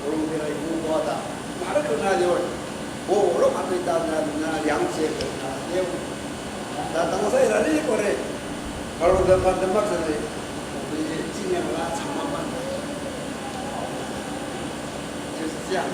우리가 유보하다 말을 그나죠. 뭐로 만도 있다는 양식 그나요. 나 당사에 라리 거래. 바로 그 반대 막선에 우리 진행을 참만就是这样。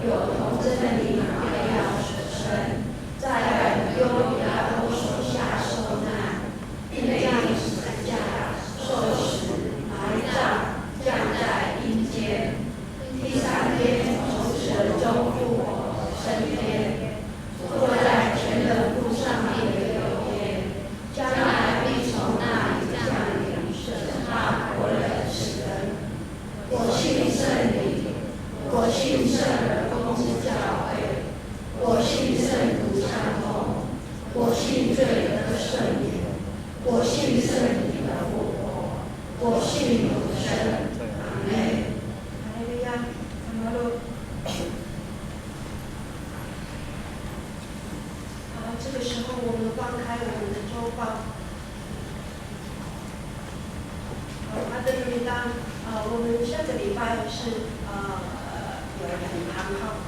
有同真理，爱要所生，在爱的拥罪得赦免。我信圣灵的复活，我信永生。阿门。哈利路亚，阿门。好，这个时候我们翻开我们的周报。他的名单我们下个礼拜是有2堂哈，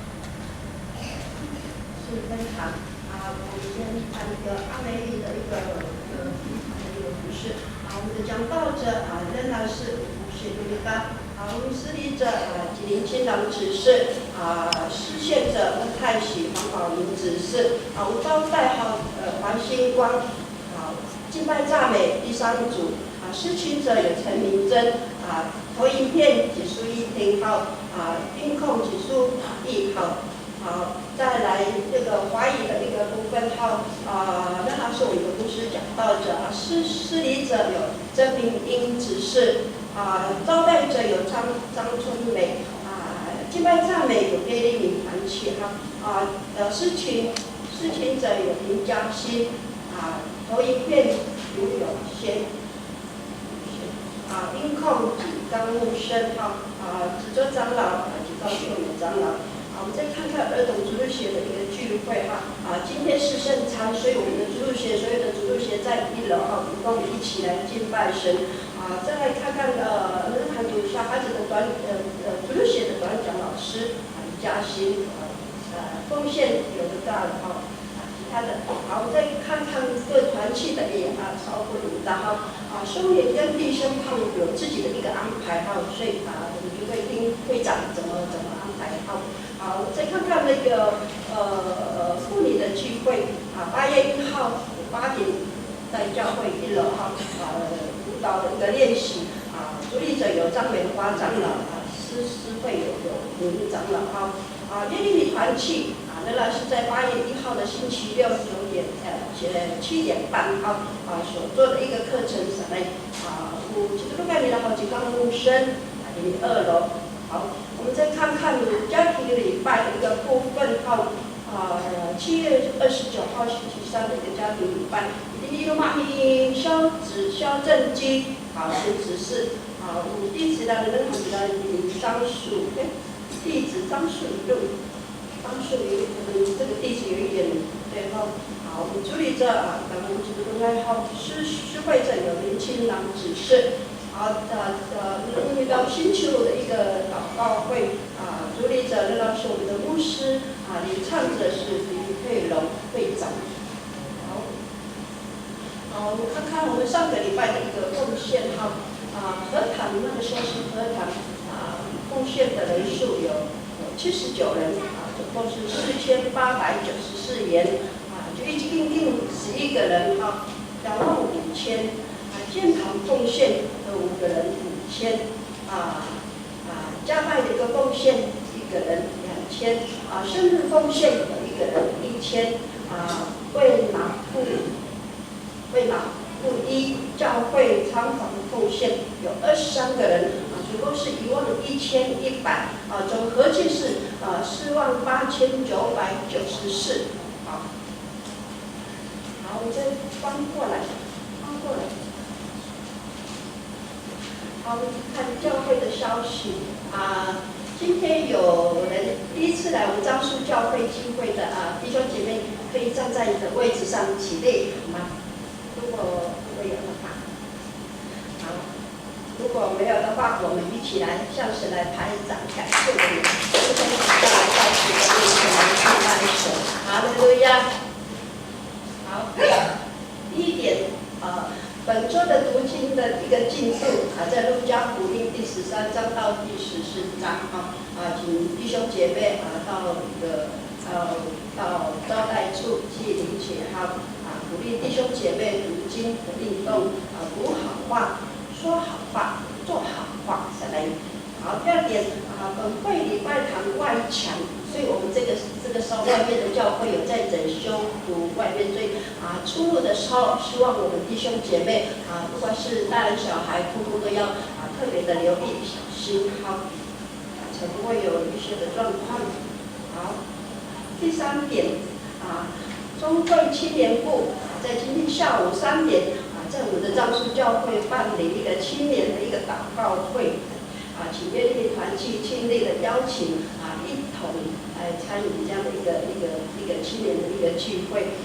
是分堂我们先看一个阿美语的一个故事我们的讲道者仍然是吴雪刘立刚我们司礼者吉林清朗执事施献者温泰喜黄宝林执事吴招代黄兴光敬拜赞美第3组施群者有陈明珍投影片指数1听音控指数1再来这个华语的一个部分那他是我们的牧师讲道者施礼者有曾明英执事招待者有张春美敬拜赞美有叶丽敏团契施群者有林嘉欣投影片刘永先音控张木生执着长老及高秀美长老我们再看看儿童主日学的一个聚会今天是圣餐，所以我们的主日学所有的主日学在1楼我们跟我们一起来敬拜神再来看看还有小孩子的主日学的短讲老师李嘉欣奉献有的大的其他的我们再看看各团契的也超过领导兄弟跟弟兄他们有自己的一个安排所以我们就会听会长怎么安排再看看那个妇女的聚会8月1号8点在教会1楼舞蹈的一个练习主理者有张美华长老诗会有林长老耶利米团契仍然是在8月1号的星期六7点半所做的一个课程是来基督教里的好几个牧生2楼我们再看看家庭礼拜的一个部分7月29号星期3的一个家庭礼拜弟兄妈咪肖正基是执事弟子的人很的张树弟子张树这个弟子有一点对我们主理者咱们基督教爱好施会者有林清郎执事遇到星期5的一个祷告会主理者仍然是我们的牧师领唱者是李佩龙会长我们看看我们上个礼拜的一个奉献和谈那个时候是和谈奉献的人数有79人总共是4894元就一定11个人25000建堂奉献的5个人5000加拜的一个奉献1个人2000生日奉献有1个人1000为马布衣教会仓房奉献有23个人总共是11100总合计是48994我们再翻过来我们看教会的消息今天有人第一次来我们樟树教会聚会的弟兄姐妹可以站在你的位置上起立好吗？如果有的话如果没有的话我们一起来向神来拍掌感谢我们今天大家在主的面前来敬拜神哈利路亚第一点本周的读经的一个进度在路加福音第13章到第14章请弟兄姐妹到招待处去领取鼓励弟兄姐妹读经的运动读好话说好话做好话再来第二点本会礼拜堂外墙所以我们这个时候外面的教会有在整修读外面，所以出入的时候，希望我们弟兄姐妹不管是大人小孩，通通都要特别的留意小心才不会有一些的状况。第3点中会青年部在在今天下午3点在我们的樟树教会办理一个青年的一个祷告会请愿力团契亲力的邀请一同来参与这样的一个青年的一个聚会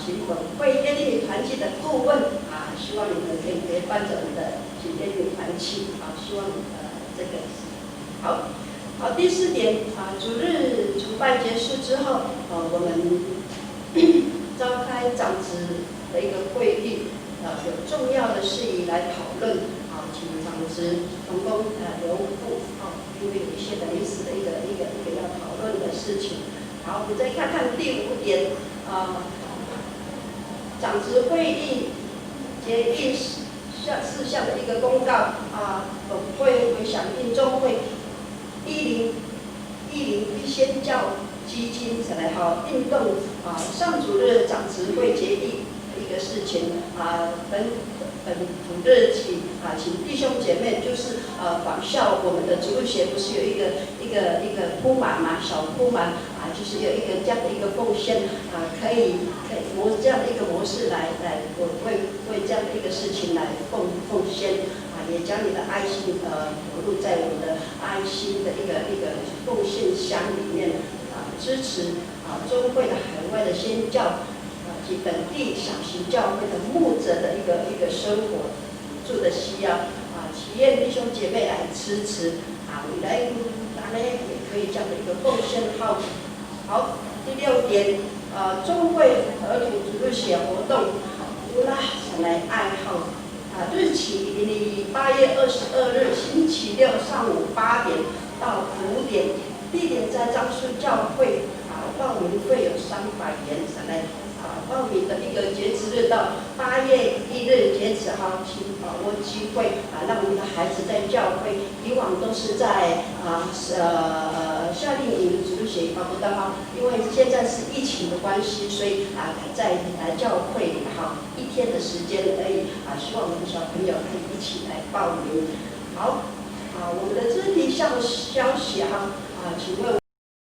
请我们会愿力团契的顾问希望你们可以陪伴着我们的请愿力团契希望这个好，第4点主日主拜结束之后我们召开长职的一个会议有重要的事宜来讨论请长职同工留步因为有一些类似的一个要讨论的事情。好，我们再看看第5点长职会议决议事项的一个公告本会会响应中会101宣教基金运动上主日长职会决议的一个事情本主日起请弟兄姐妹就是仿效我们的主日学不是有一个铺满小铺满就是有一个这样的一个奉献可以这样的一个模式来我为这样的一个事情来奉献也将你的爱心投入在我们的爱心的一个奉献箱里面支持中会的海外的宣教及本地小型教会的牧者的一个生活住的需要祈愿弟兄姐妹来支持未来大家也可以这样的一个奉献好。第6点中会儿童主日学活动乌拉上来爱好日期以8月22日星期六上午8点到5点，地点在樟树教会报名费有300元上来报名的一个截止日到8月1日截止请把握机会让我们的孩子在教会以往都是在夏令营主日学报不到因为现在是疫情的关系，所以在教会里1天的时间而已希望我们的小朋友可以一起来报名。好我们的肢体消息请问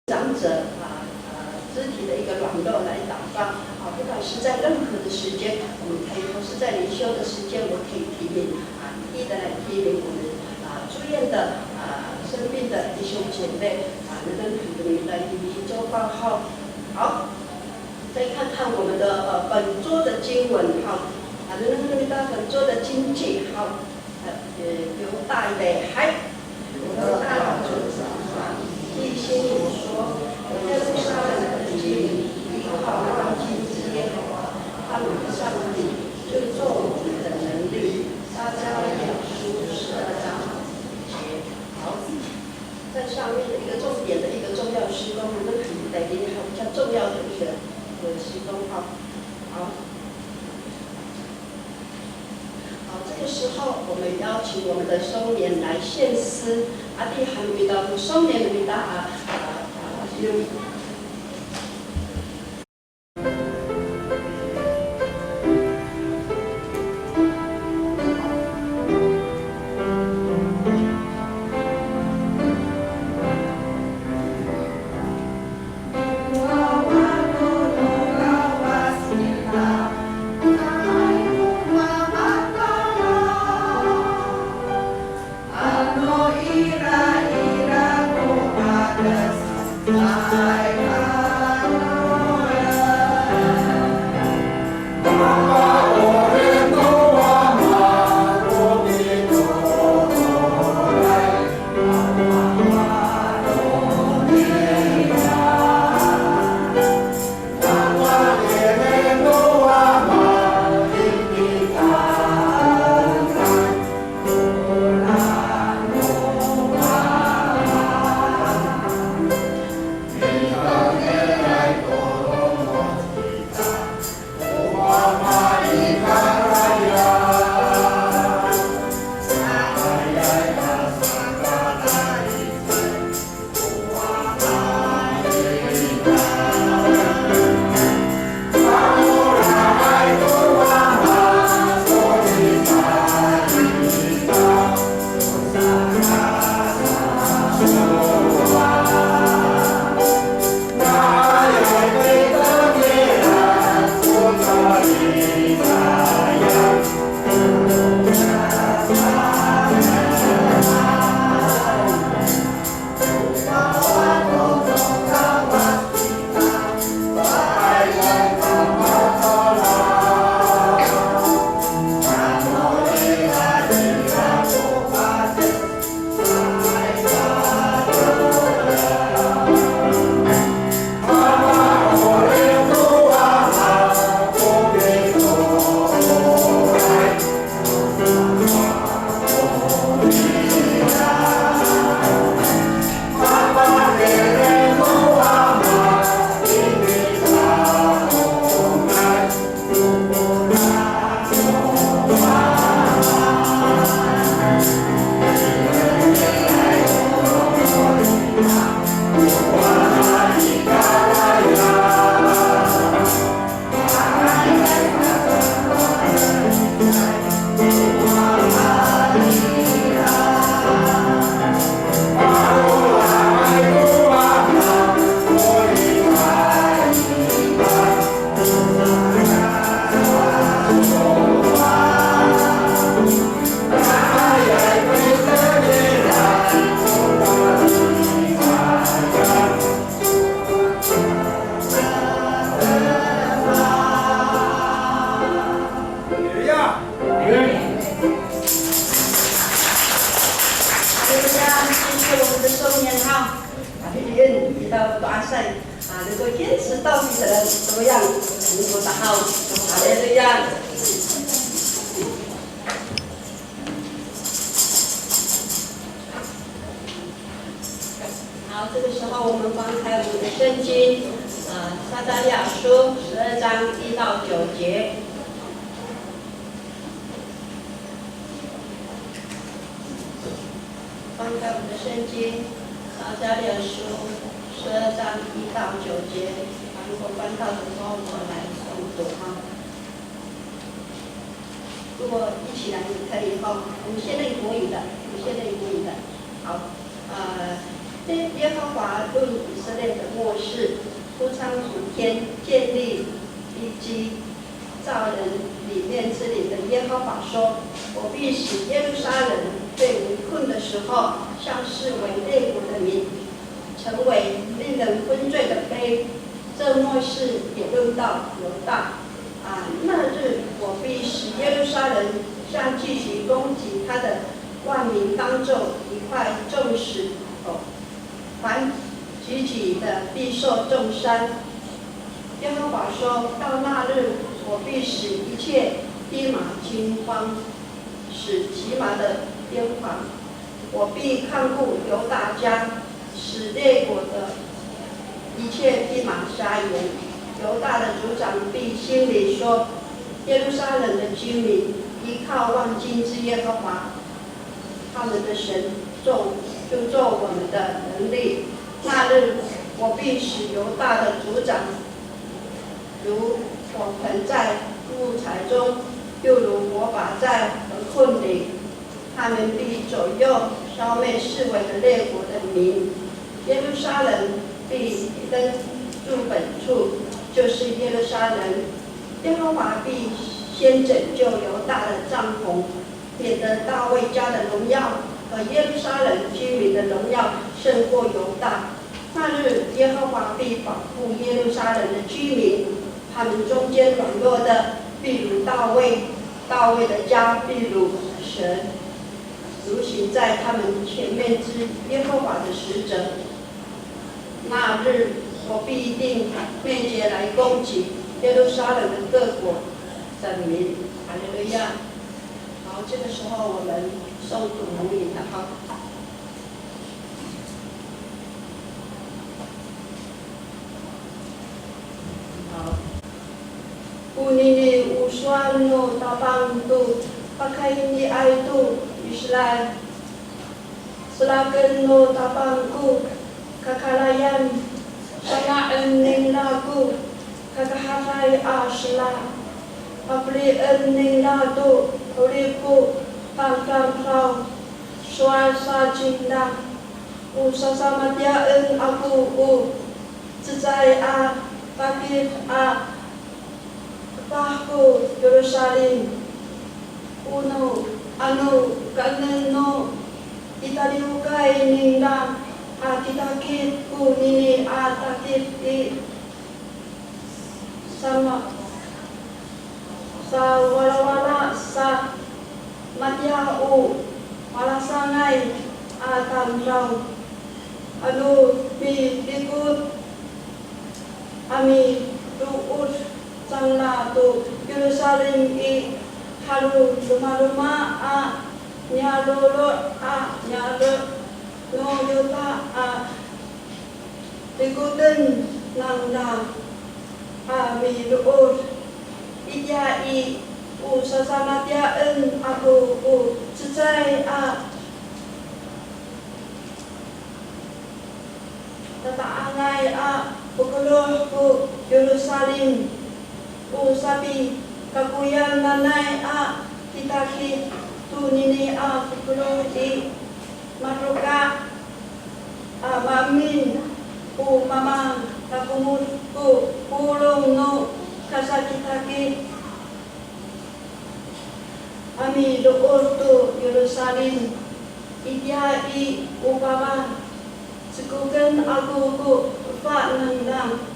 长者肢体的一个软弱来祷告不管是在任何的时间，我们可以或是在灵修的时间，我们可以提名一一的来提名我们住院的生病的弟兄姐妹能不能来提名周报号。好，再看看我们的本周的经文能不能到本周的经句由大美海由大主一心里说耶路撒冷的居民依靠万军之耶和华他们的上帝就做我们的能力。撒迦利亚书12章节。好，在上面的一个重点的一个重要施工，我们可以来领好比较重要的一个施工好，这个时候我们邀请我们的收年来献诗地含米的收年的米达章1到9节。翻开我们的圣经，撒迦利亚书12章1到9节。如果翻到的时候，我来诵读哈。如果一起来，你可以哈。我们现在国语的，好。耶和华论以色列的末世，铺仓属天，建立地基，造人里面之灵的耶和华说：我必使耶路撒冷被围困的时候，像视为列国的民，成为令人昏醉的杯。这末世也论到犹大。那日我必使耶路撒冷像聚集攻击他的万民当中一块众石头，凡举起的必受重伤。耶和华说：到那日，我必使一切披麻惊慌，使骑马的癫狂。我必看顾犹大家，使列国的一切披麻瞎眼。犹大的族长必心里说：耶路撒冷的居民依靠万军之耶和华，他们的神就做我们的能力。那日，我必使犹大的族长如火盆在木材中，又如火把在河困里。他们必左右消灭四围的列国的民。耶路撒冷必登住本处，就是耶路撒冷。耶和华必先拯救犹大的帐篷，免得大卫家的荣耀和耶路撒冷居民的荣耀胜过犹大。那日，耶和华必保护耶路撒冷的居民，他们中间软弱的必如大卫，大卫的家必如神，如行在他们前面之耶和华的使者。那日，我必定面前来攻击耶路撒冷的各国的民。哈利路亚。好，这个时候我们诵读母语的哈。好。Unini uswano tabantu pakaini aitu Israel. Selaken no tabangku kakalayan sanaan ning lagu kakaharay asla. Apli ning lado uriku pangkamraw suasa cinta. Usasamatiaan aku cecai pakit Pahku Yerusalem kaneno italiukai ninda atitakit ku nini atakit sama sa wala sa matiau malasangai atamraw bikut ami ruut Sangla tu Yerusalem haru luma nyalolo nyalo no yuta Bikuten nangda mi luur ijai sasamatyaan aku cecai tataangai pukuluh ku Yerusalem sabi kakuyan nanay kitaki tu nini pukuluh di maruka mamin mama kakumut ku pulong no kasakitaki ami luur tu Yerusalem idyai upama sekukan aku ku fa nandang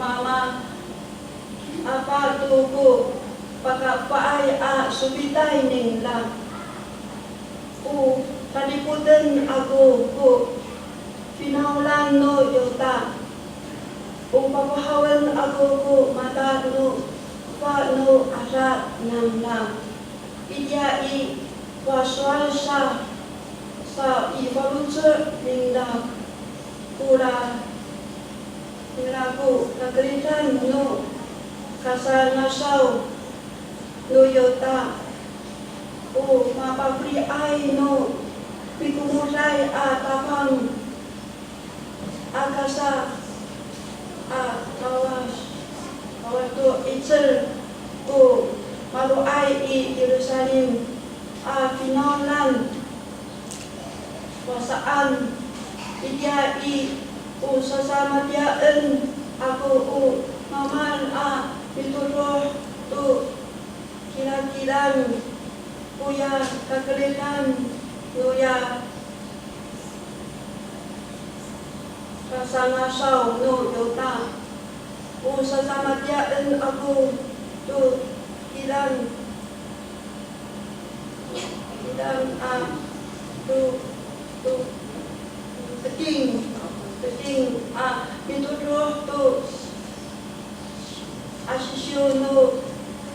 mama apa tuku pakapaay subitay ning lang kaliputan ako pinaulan no yuta papahawan ako mata no pa no arat nang lang idyai waswalsa sa ivaluce minda kula nilaku nagritan no kasal nasau no yota o mapapri ai no pikumurai atapang akasa tawas tu itzel o malu ai i Yerusalem pinolan wasaan idia i sesama diaan aku mamal dituduh tu kira-kiran puya kekelinan puya rasa ngasau no yota sesama diaan aku tu kiran tu Teting dituduh tu asisyo no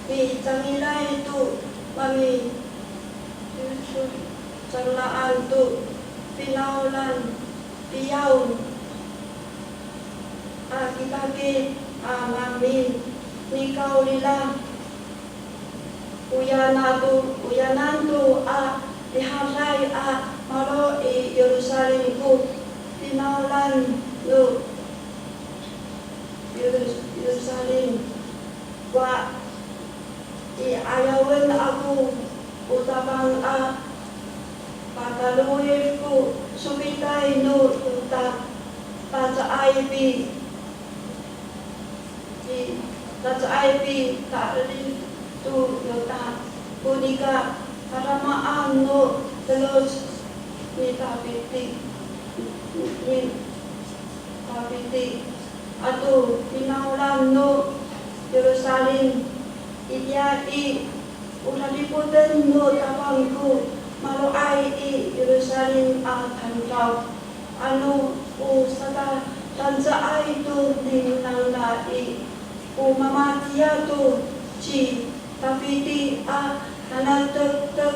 ni tangilay tu mami canglaan tu pinaulan piyaw kitake mamin nikaw nila uyanan tu diharay maro Yerusalem ko pinaulan no Yerusalem wa ayawan ako utapang pagaluhin ko sumitay no ta sa IB kaalin tu yota kunika karamaan no telos ni tapiti ato pinaulan no Yerusalem idiai ulaliputan no tapang ko maluay Yerusalem tanraw ano saka tansaay to din ng lai mamatiya to chi tapiti nanatagtag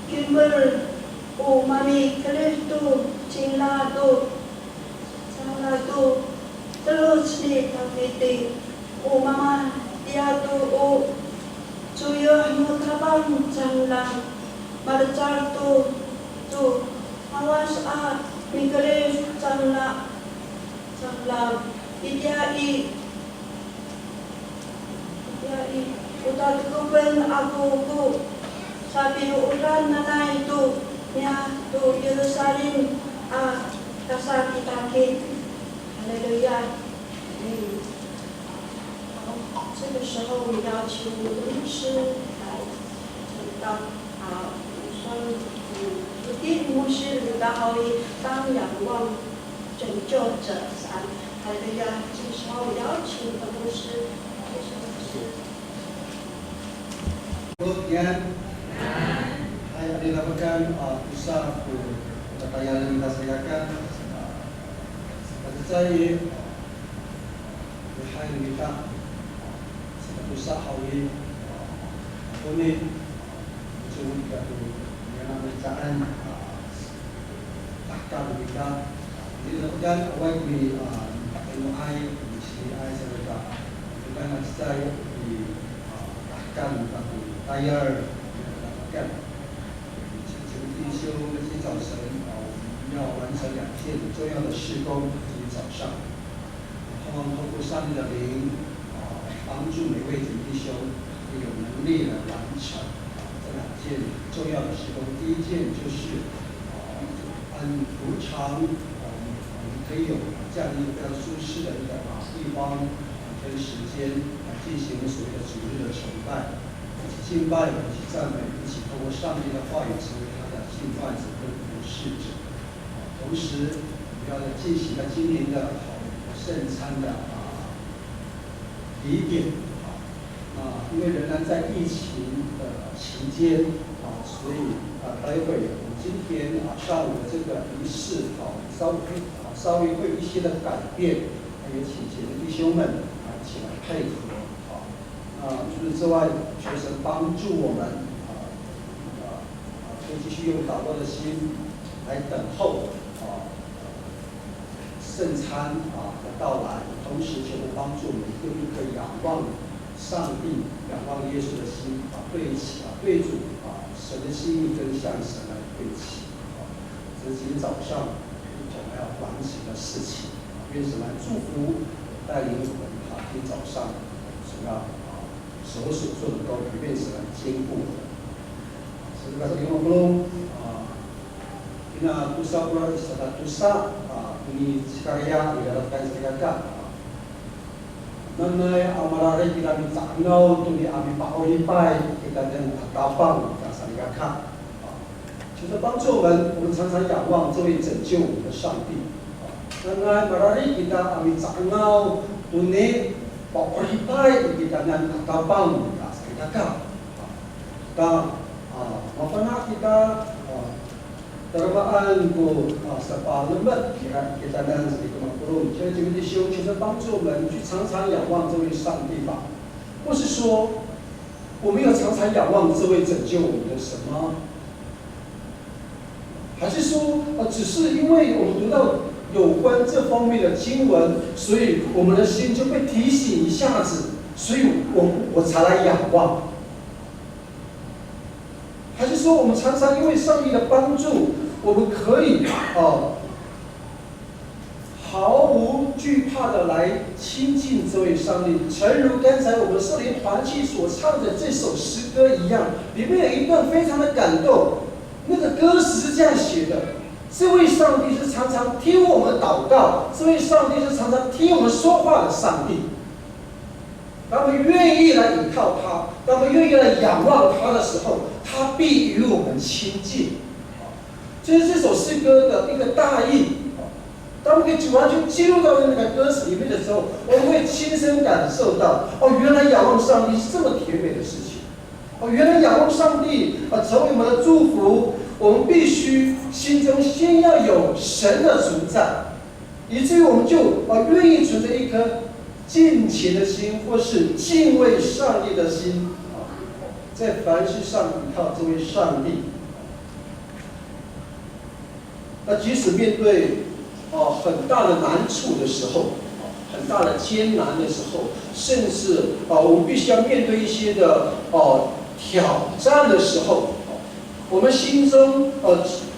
kimber mami kalito chinglado terus ni tapiti mama dia tu suyo no trabang changlang marchar tu awas mikalis changlang idiai utat ko ben ako ko sabi ulan na ito niya to Yerusalem kasakitakin. Hallelujah。这个时候，我们要请牧师来讲到说第牧师如果可以当仰望拯救者三，好的呀。这个时候，我邀请牧师，谢谢牧师。Kemudian ayat dilakukan usaha kekayaan kita sediakan saya berhayal kita usaha ini juga dengan bacaan akal kita dilakukan awal di MUI di CI serta bukan saya di akal tapi tayar kan第一修今早晨要完成2件重要的事工，今天早上，盼望透过上帝的灵帮助每位弟兄有能力来完成这2件重要的事工。第一件就是按如常我们可以有这样一个非常舒适的一个地方跟时间来进行所谓的主日的崇拜。一起敬拜，一起赞美，一起透过上帝的话语成为他的敬拜者跟服侍者。同时，我们要进行今年的圣餐的礼典因为仍然在疫情的期间所以待会我们今天上午的这个仪式稍微会有一些的改变，也请姐妹弟兄们一起来配合。除此之外，求神帮助我们，多继续用祷告的心来等候圣餐的到来，同时求主帮助我们用一颗仰望上帝、仰望耶稣的心对齐对主神的心意跟向神来对齐这是今天早上一同要完成的事情愿神来祝福带领我们今天早上神要手所做的都愿神来坚固我们。Sebagai lima belum, ina tusa pula istana tusa, ini sekarya diharapkan sekarang. Nanai amarare kita minta ngau tu di ami pakolipai kita dan tapang kita sarikaka. 就是帮助我们常常仰望这位拯救我们的上帝。Nanai amarare kita ami ngau tu di pakolipai kita dan tapang kita sarikaka. Mapana kita termaan ko sa parliament kita dan sedikit makhluk，所以这个弟兄其实帮助我们去常常仰望这位上帝吧，不是说我们要常常仰望这位拯救我们的神吗？还是说只是因为我们读到有关这方面的经文，所以我们的心就被提醒一下子，所以我才来仰望？还是说，我们常常因为上帝的帮助，我们可以毫无惧怕的来亲近这位上帝。诚如刚才我们圣灵团契所唱的这首诗歌一样，里面有一段非常的感动。那个歌词是这样写的：这位上帝是常常听我们祷告，这位上帝是常常听我们说话的上帝。当我们愿意来倚靠他，当我们愿意来仰望他的时候，他必与我们亲近。这是这首诗歌的一个大意。当我们可以完全进入到那个歌词里面的时候，我们会亲身感受到，原来仰望上帝是这么甜美的事情。原来仰望上帝成为我们的祝福，我们必须心中先要有神的存在，以至于我们就愿意存着一颗敬虔的心，或是敬畏上帝的心，在凡事上依靠这位上帝。那即使面对很大的难处的时候，很大的艰难的时候，甚至我们必须要面对一些的挑战的时候，我们心中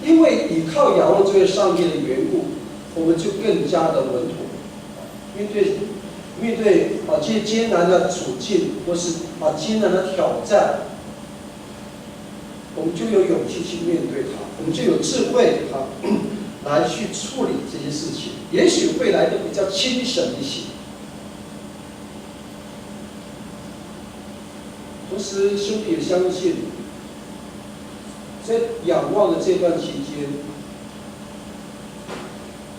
因为依靠仰望这位上帝的缘故，我们就更加的稳妥。面对这些艰难的处境，或是艰难的挑战，我们就有勇气去面对它，我们就有智慧来去处理这些事情，也许会来的比较轻省一些。同时，兄弟也相信，在仰望的这段期间，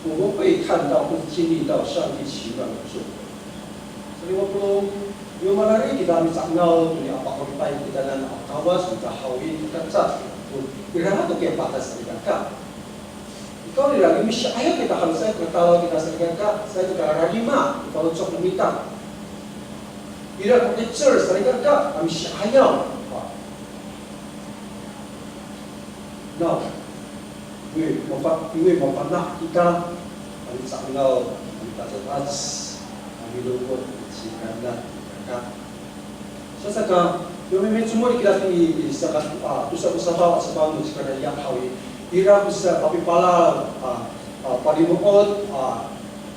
我们会看到或经历到上帝奇妙的作为。所以我说，有马来kita misalnya dunia apa-apa kita dan kawan sudah hawi kita cat, kita tu kita batas mereka. Kalau dia lagi misal, ayo kita harus saya kalau kita serigaka, saya juga rajima kalau cok minta. Bila kita cer serigaka, kami ayo. No, ini mau nak kita, kami sangat kita cepat, kami lupa. Sasaka, yung may sumuli kita ni sa usaha sa bangun sa kanila hawi. Ira sa papipala palimuot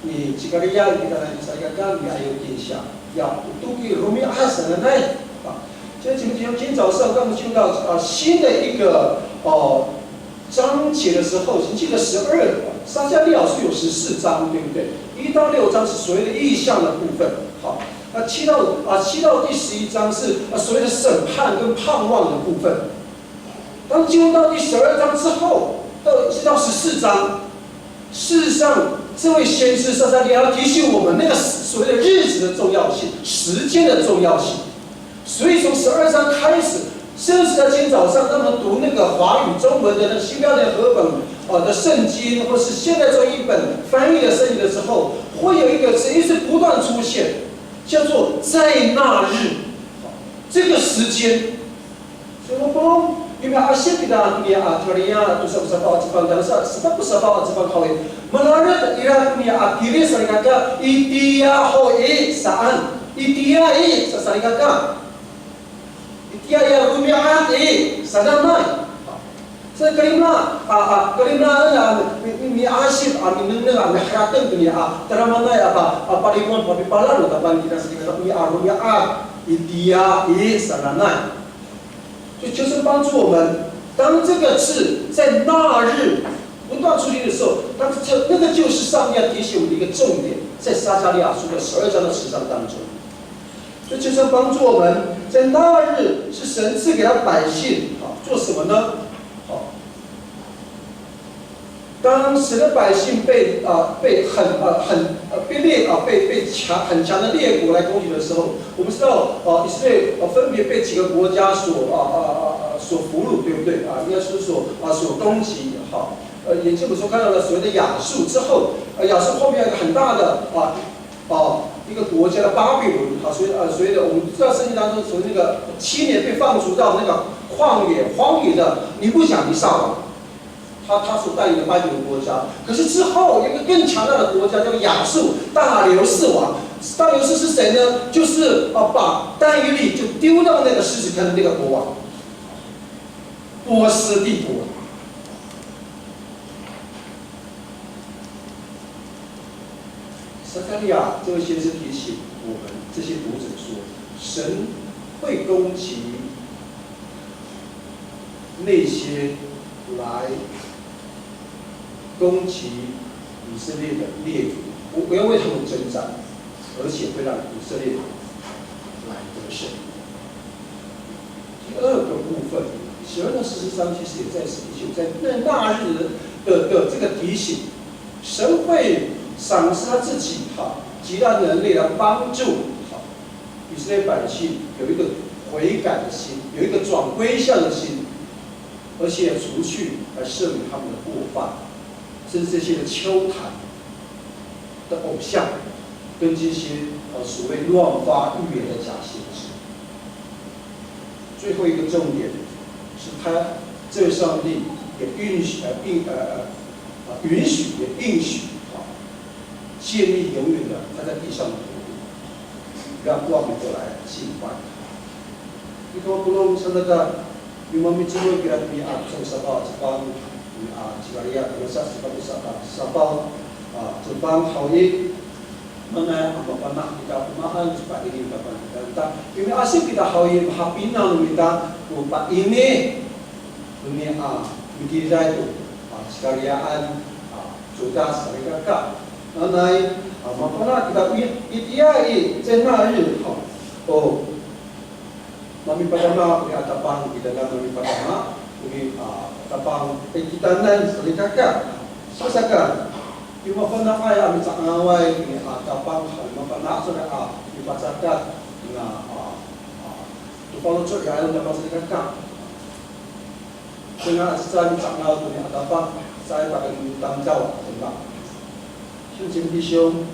ni Cikariya kita na sa gagal ni ayotin siya. Ya, tuki rumi asa na nay. 所以今天早上刚进入到新的一个章节的时候，请记得撒迦利亚书有14章，对不对？1到6章是所谓的意象的部分。好，那7到第11章是所谓的审判跟盼望的部分。当进入到第12章之后，到14章，事实上这位先知撒迦利亚提醒我们那个所谓的日子的重要性，时间的重要性。所以从12章开始，甚至在今天早上，他们读那个华语中文的那个新标点和本的圣经，或是现在这一本翻译的圣经的时候，会有一个词一直不断出现，叫做在那日，这个时间。所以我们因为asyik kita dunia teorinya tu sebab Jepang dan sebab Jepang kau menarik ira dunia akhirnya sering kata itia hoi saan itia sering kata itia ya dunia sadar mai. Saya kelima ni asyik amin nengah mehrateng dunia teramana apa parimon papipalan tapan kita sering kata dunia itia sadar 就是帮助我们，当这个字在那日不断出现的时候，那个就是上面要提醒我们的一个重点，在撒迦利亚书的12章的10章当中，这就是帮助我们在那日是神赐给他百姓做什么呢？当时的百姓被很强的列国来攻击的时候，我们知道以色列分别被几个国家所俘虏，对不对应该是所攻击也就是说看到了所谓的亚述之后，亚述后面有一个很大的一个国家的巴比伦所谓的我们知道圣经当中所谓那个7年被放逐到那个荒野的尼布甲尼撒王。他所带领的巴比伦国家，可是之后有一个更强大的国家叫亚述大流士王。大流士是谁呢？就是把但以理就丢到那个狮子坑的那个国王，波斯帝国。撒迦利亚这位先生提醒我们这些读者说，神会攻击那些来攻击以色列的列国，不要为他们征战，而且会让以色列来得胜。第二个部分，12章40章其实也在提醒，在那日的这个提醒，神会赏赐他自己极大能力来帮助以色列百姓有一个悔改的心，有一个转归向的心，而且除去来赦免他们的过犯。甚至这些的丘坛的偶像，跟这些所谓乱发预言的假先知。最后一个重点是他这位上帝也允许也应许建立永远的他在地上的国度，让万民都来敬拜他。Ito tulong sa naga yung mamitsuro kaya sa sabaw Jikaria terasa seperti sabaw Jepang Hawaii mana apa kita kumahan supaya ini kapan kita ini asyik kita Hawaii hapinang kita lupa ini dunia mikir itu sekalian sudah sering kakak nanai mana kita itiai cenari mami padama kita tapang kita mami padama ini tapang pekitanan sering kakak sasakan Ima pernah kaya kami tak ngawai ini tapang ima pernah sudah dibacakan dengan tupang lucuk yang ada dapat sering kakak dengan secara tak ngawai ini tapang saya pakai tanggung jawab tentang 兄弟弟兄，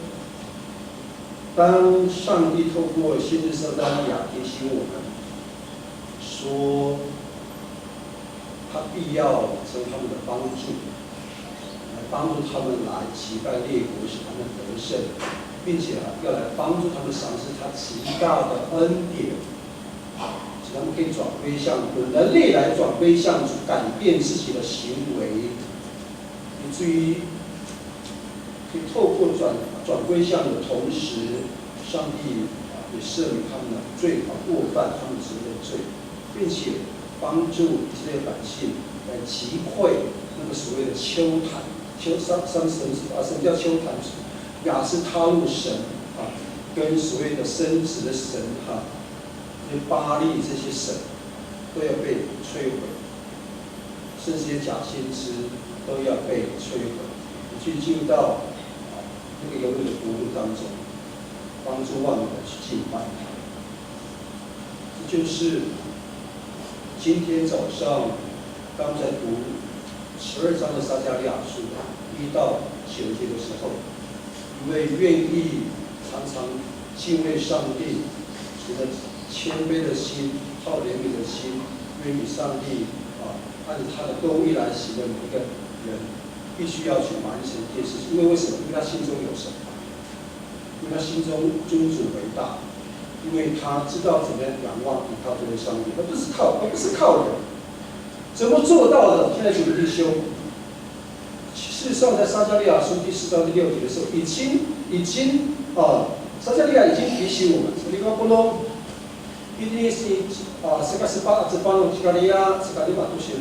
当上帝透过先知撒迦利亚提醒我们说，他必要成他们的帮助，来帮助他们来击败列国，使他们得胜，并且要来帮助他们赏赐他极大的恩典，使他们可以转归向有能力来转归向主，改变自己的行为，以至于。可以透过转归向的同时，上帝也赦免他们的罪过犯，他们自己的罪，并且帮助以色列百姓来击溃那个所谓的丘坛。什么叫丘坛？亚斯他路神跟所谓的生殖的神巴利这些神都要被摧毁，甚至这些假先知都要被摧毁，去进入到。那个永远的国度当中，帮助万民去敬拜他。这就是今天早上刚在读12章的撒迦利亚书1到9节的时候，因为愿意常常敬畏上帝，持着谦卑的心、好怜悯的心，愿与上帝按照他的公义来行的每一个人，必须要去完成一件事情。因为为什么？因为他心中有神，因为他心中尊主为大，因为他知道怎么样仰望依靠这位上帝，而不是靠人。怎么做到的？现在主弟兄，事实上在撒迦利亚书第4章第6节的时候，已经撒迦利亚已经提醒我们，你讲不弄。ini si sekarang sekali waktu si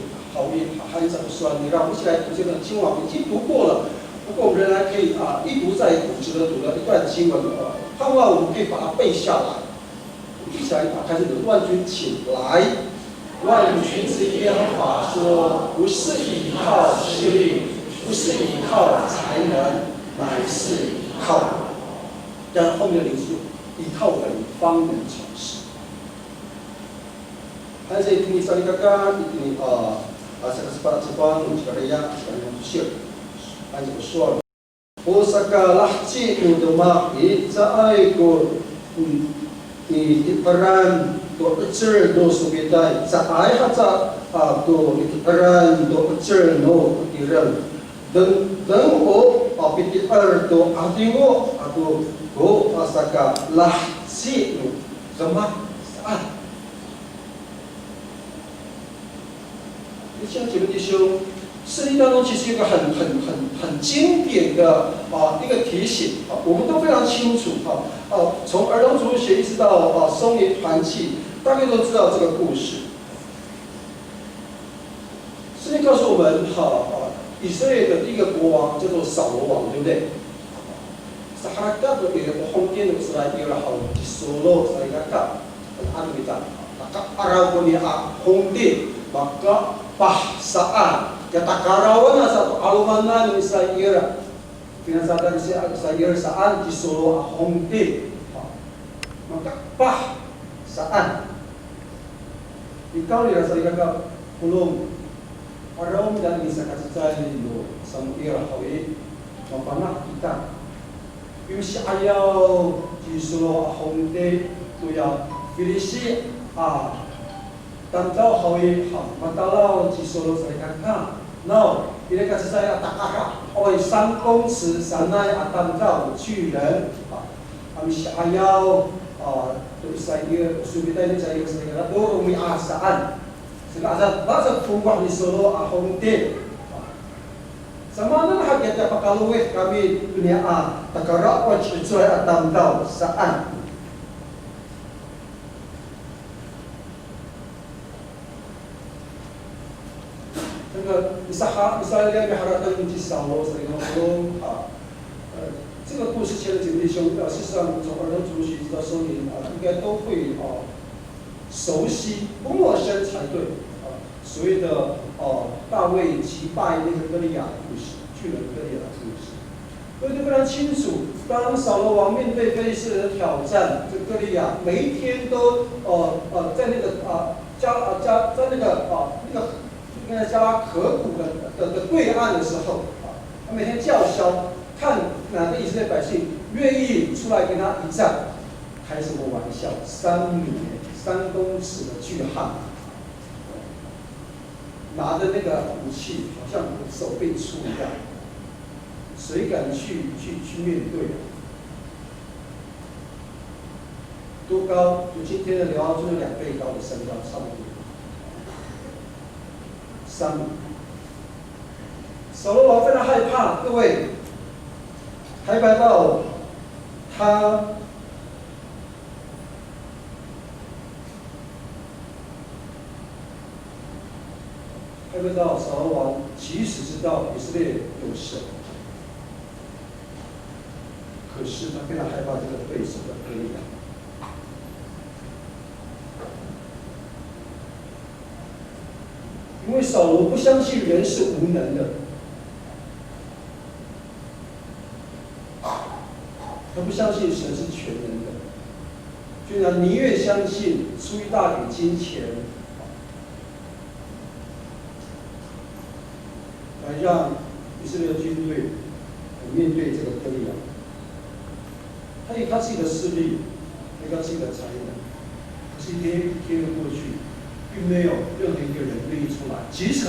hari satu soal你让我们一起来读这个经文，已经读过了。不过我们仍然可以一读再读，值得读的一段经文，盼望我们可以把它背下来。一起来打开这个万军起来，万军之耶和华说：不是依靠势力，不是依靠才能，乃是依靠。但后面的灵数，依靠本方能成事。还是ini sekali kakak ini sekarang Jepang sekarang sekarang Mesir hanya bersuara Osaka lahci udama itzai ko iperan do ucer do subitai saai haca do iperan do ucer no irang dan o apitiar do adingo atau go Osaka lahci udama saat像几位弟兄，圣经当中其实有一个很经典的一个提醒我们都非常清楚从儿童主日学一直到松林团契，大概都知道这个故事。圣经告诉我们以色列的第一个国王叫做扫罗王，对不对？撒哈拉嘎的一个红天的是来一个好的索罗撒一个嘎，阿鲁比达，阿拉伯尼亚红天maka bahsaan katakarawan na sa alumanan ni Israel pinasadan siya sa Israel saan di Solo ahongte maka bahsaan ikaw ni sa ikaw kulong araw dan isa kasasali lo sa muira hawi mapanah kita yung si ayaw di Solo ahongte tuya filisi Tantau hawi matalau di Solo saya kata, now bila kasih saya takara, oi 3公尺sanai tantau 巨人kami sayau tu saya subita ini saya kata tu umi asaan, sekarang bahasa fungwah di Solo ahongte, sama mana hak kita pakaluwe kami dunia takara oi 3tantau saan. Misalnya biharatan menjadi Saulo sering ngomong这个故事前的几位弟兄事实上从儿童主日学直到松林应该都会熟悉不陌生才对所谓的大卫击败那个歌利亚的故事，巨人歌利亚的故事，所以就非常清楚，当扫罗王面对非利士人的挑战，这歌利亚每一天都在那个在那个应该叫他河谷的对岸的时候他每天叫嚣，看哪个以色列百姓愿意出来跟他一战。开什么玩笑？3米3公尺的巨汉，拿着那个武器，好像手被粗一样，谁敢去面对？多高？就今天的辽奥就是2倍高的身高，差不多。3米，扫罗王非常害怕，各位，害怕到他害怕到扫罗王即使知道以色列有神，可是他非常害怕这个对手的歌利亚。因为扫罗不相信人是无能的，他不相信神是全能的，居然宁愿相信出一大笔金钱，来让以色列军队面对这个歌利亚。他有他自己的势力，有他自己的才能，可是一天一天的过去，并没有任何一个人愿意出来，即使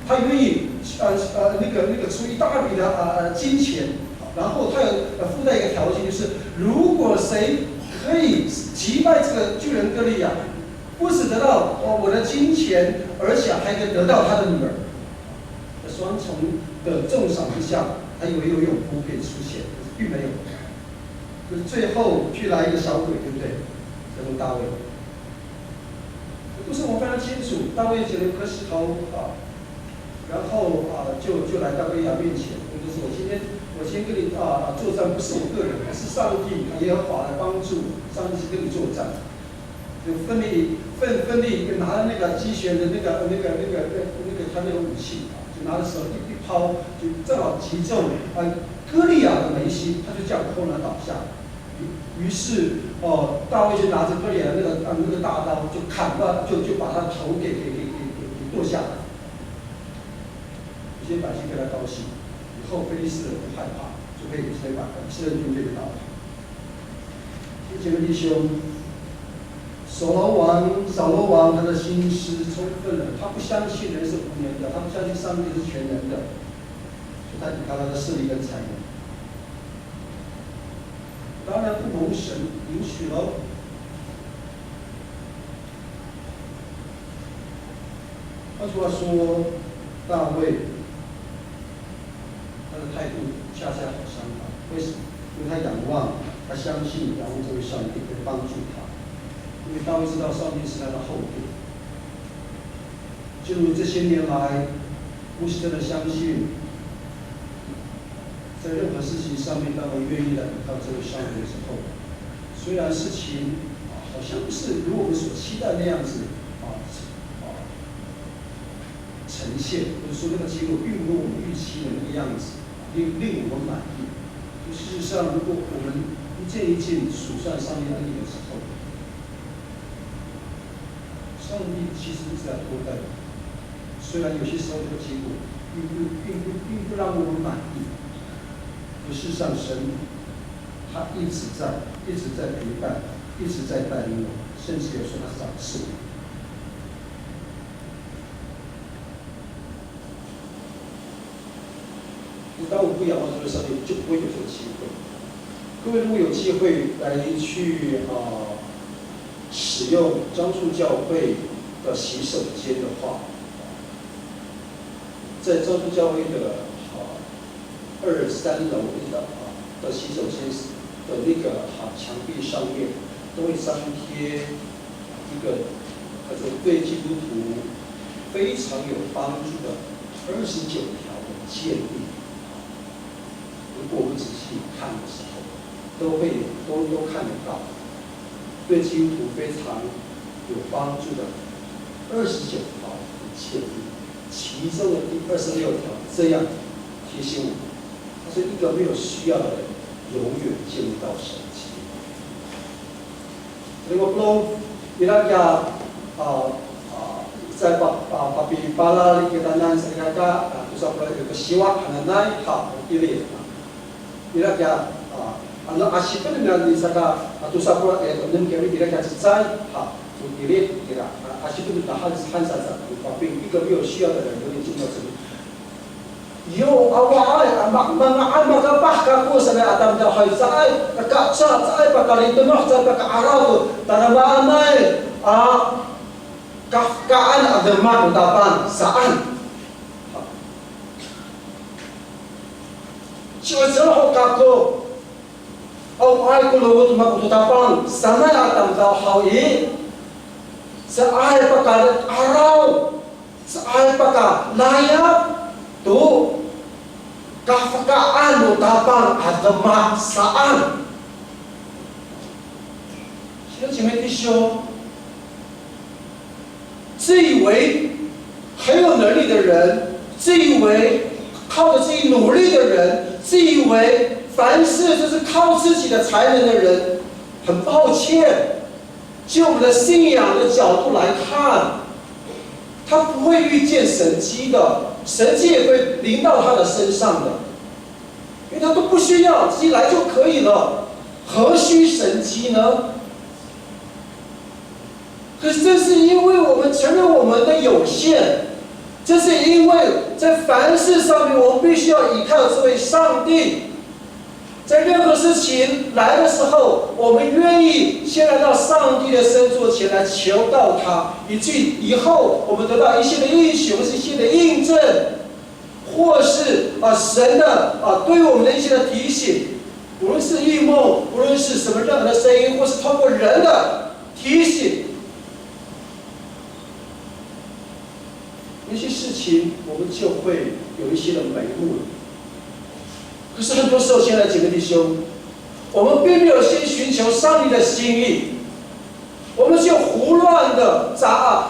他愿意出一大笔的金钱，然后他有附带一个条件，就是如果谁可以击败这个巨人歌利亚，不只得到我的金钱，而且还可以得到他的女儿，双重的重赏之下，还以为有勇夫可以出现，可是并没有，就是最后去来一个小鬼，对不对？叫做大卫。不是我们非常清楚，大卫捡了一颗石头然后就来到歌利亚面前，就是我今天跟你作战，不是我个人，是上帝耶和华来帮助，上帝是跟你作战，就奋力拿着那个击旋的那个他那个武器就拿着手一抛，就正好击中歌利亚的眉心，他就这样空然倒下。于是大卫就拿着歌利亚那个大刀就砍了，就把他的头给剁下来。有些百姓非常高兴，以后非利士人不害怕，就可以把以色列军队打倒。亲爱的弟兄，扫罗王他的心思充分了，他不相信人是无能的，他不相信上帝是全能的，所以他依靠他的势力跟才能。当然不蒙神允许喽。换句话说，大卫他的态度恰恰好相反。为什么？因为他他相信仰望这位上帝可以帮助他。因为大卫知道上帝是他的后盾。就如这些年来，牧师真的相信，在任何事情上面，当我愿意来依靠这位上帝的时候，虽然事情好像不是如我们所期待那样子呈现，或者说那个结果并不如我们预期的那个样子，令我们满意。就事实上，如果我们一件一件数算上帝恩典的时候，上帝其实一直在拖待我们。虽然有些时候这个结果并不让我们满意。事实上，神他一直在陪伴，一直在带领我，甚至有时候他赏赐我。当我不仰望这个上帝，就不会有这个机会。各位如果有机会来去使用樟树教会的洗手间的话，在樟树教会的2、3楼的洗手间的那个墙壁上面，都会张贴一个对基督徒非常有帮助的29条的建议。如果我们仔细看的时候，都看得到，对基督徒非常有帮助的29条的建议。其中的第26条这样提醒我们。他是一个没有需要的人，永远见不到神迹。如果不，伊拉家在巴比巴拉里给他南斯那个就是说有个希望，可能那一类，伊拉家阿西本那里那个就是说能给伊拉家是在一类给他阿西本那汉萨巴比一个没有需要的人，永远见不到神迹。Yo awal mga makapah ko sa atam da hay sai ka sa pa kalito sa pa araw tanamay kafkaan agama utapan saan Siya ho kako au ay ko lugot magutapang sana atam da hay sa ay pa araw sa ay pa ka layap tu kafkaan utapan agama saan？ 弟兄姐妹弟兄，自以为很有能力的人，自以为靠着自己努力的人，自以为凡事就是靠自己的才能的人，很抱歉，就我们的信仰的角度来看，他不会遇见神迹的。神迹也会临到他的身上的，因为他都不需要，自己来就可以了，何须神迹呢？可是这是因为我们承认我们的有限，这是因为在凡事上面，我们必须要依靠这位上帝。在任何事情来的时候，我们愿意先来到上帝的圣座前来求告他，以至于以后我们得到一些的应许，或是一些的印证，或是神的对我们的一些的提醒，无论是异梦，无论是什么任何的声音，或是通过人的提醒，那些事情我们就会有一些的眉目了。可是很多时候，亲爱的姐妹弟兄，我们并没有先寻求上帝的心意，我们就胡乱的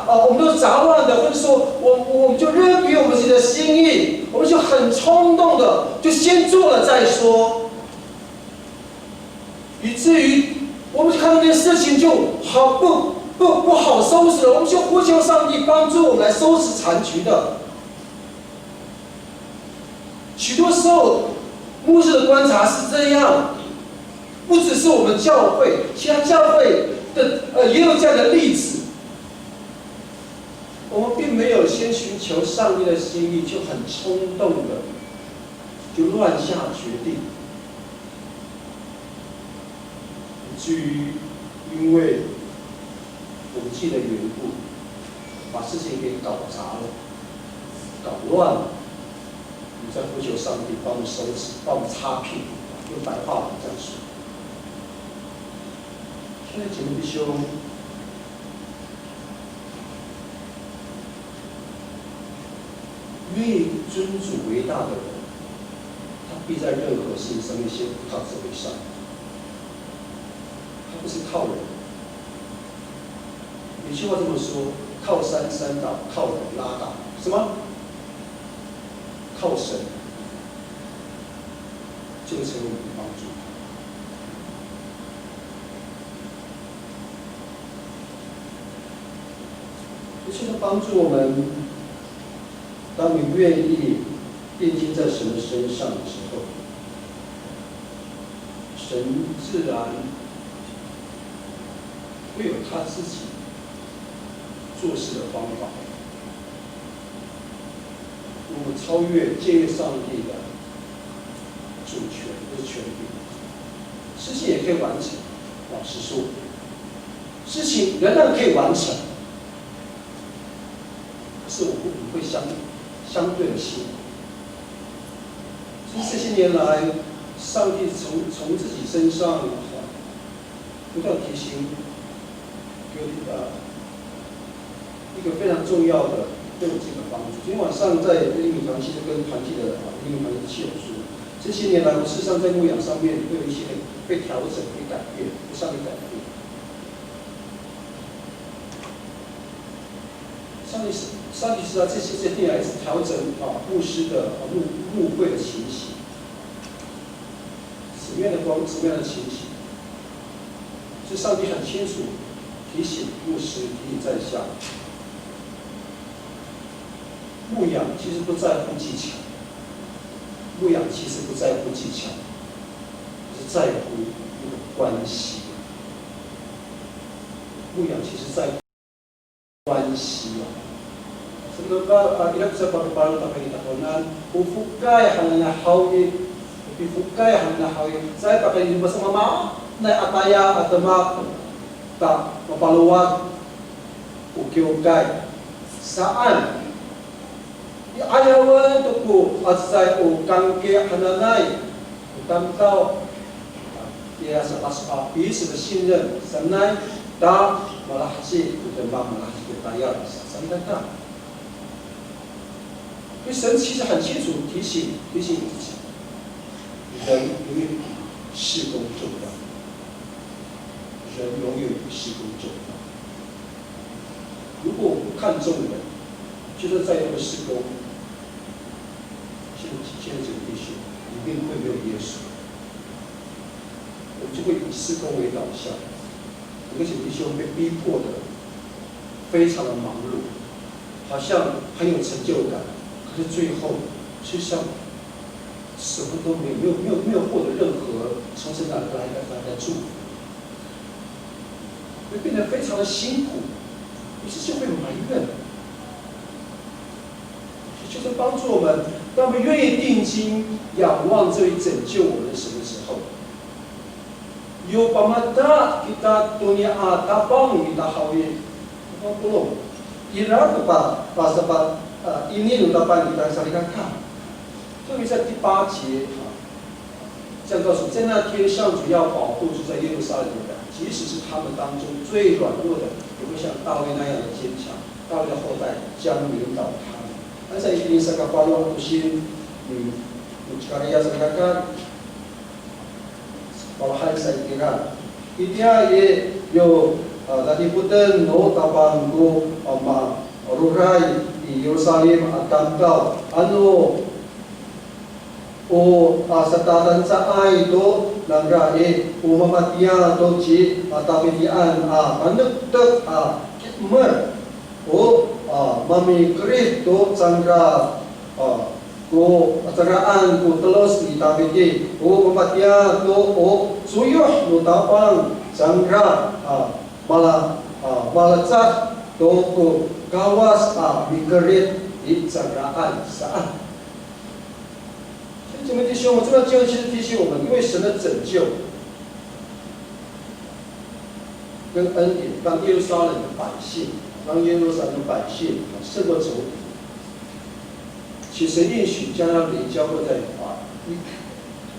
我们都杂乱的，或者说我们就任凭我们自己的心意，我们就很冲动的就先做了再说，以至于我们看到这件事情就好不好收拾了，我们就呼求上帝帮助我们来收拾残局的。许多时候，牧师的观察是这样，不只是我们教会，其他教会的也有这样的例子。我们并没有先寻求上帝的心意，就很冲动的就乱下决定，以至于因为我们自己的缘故，把事情给搞砸了，搞乱了。我们在呼求上帝帮我们收拾，帮我们擦屁股，用白话文这样说。现在姐妹弟兄，愿意尊主为大的人，他必在任何事情上面先靠这位上帝，他不是靠人。有句话这么说：靠山山倒，靠人拉倒。什么？靠神，就会成为我们的帮助。这就是帮助我们，当你愿意定睛在神的身上的时候，神自然会有他自己做事的方法。我们超越借阅上帝的主权或权柄，事情也可以完成。老实说，事情仍然可以完成，可是我们会相对的辛苦。其实这些年来，上帝从自己身上不断提醒，给一个非常重要的。对我这个帮助。今天晚上在灵敏团契跟团契的灵敏团契契有说，这些年来我事实上在牧养上面会有一些被调整、被改变、被上帝改变。上帝是这些年来一直调整牧师的牧会的情形，什么样的情形？是上帝很清楚提醒牧师，提醒在下。牧养其实不在乎技巧，牧养其实不在乎技巧，是在乎那个关系。牧养其实在乎关系啊。Sebenarnya tidak bisa berparu tapi kita tahunan ufukai hanya hawi, ufukai hanya hawi. Saya pakai ini bersama mama, naik ataya atau mak tak mepaluat ukiukai saan. Ayawan tuku asai ukangke hananai, ukangkau dia sepas api sudah 信任神来打马拉西，对吧？马拉西给大家神在打。所以神其实很清楚提醒你自己，人永远比事工重要，人永远比事工重要。如果我不看重人，就是在这个事工，现在这个弟兄里面会没有耶稣，我们就会以事工为导向。有些弟兄被逼迫的非常的忙碌，好像很有成就感。可是最后，实际上什么都没有获得任何从神来的祝福，会变得非常的辛苦，于是就会埋怨。就是帮助我们，当我们愿意定睛仰望这位拯救我们的神的时候，Yo pamata kita dunia tapang kita hawi, apa belum? Ira apa pasal ini ungkapan kita saling看，特别在第8节这样告诉，在那天上主要保护住在耶路撒冷的人，即使是他们当中最软弱的，也会像大卫那样的坚强。大卫的后代将领导他们。但在ini sa kapalong usin ni karya sa kakak palahan sa ikiran. Itia ye yo naliputan no tapang ko ma ruray di Yerusalem at Kamkaw. Ano o sa tatan sa ay do nanggae umamatiya do chi tapitian manuktak kitmer o mami krit do sangga ko ataraan ko telos di tapiti o umamatiya do o suyuh no tapang sangga malacak do ko gawas mikerit di sanggaan saan。姐妹弟兄，我这段经文其实提醒我们，因为神的拯救跟恩典，让耶路撒冷的百姓，让耶路撒冷的百姓胜过仇敌。其神应许将他灵浇灌在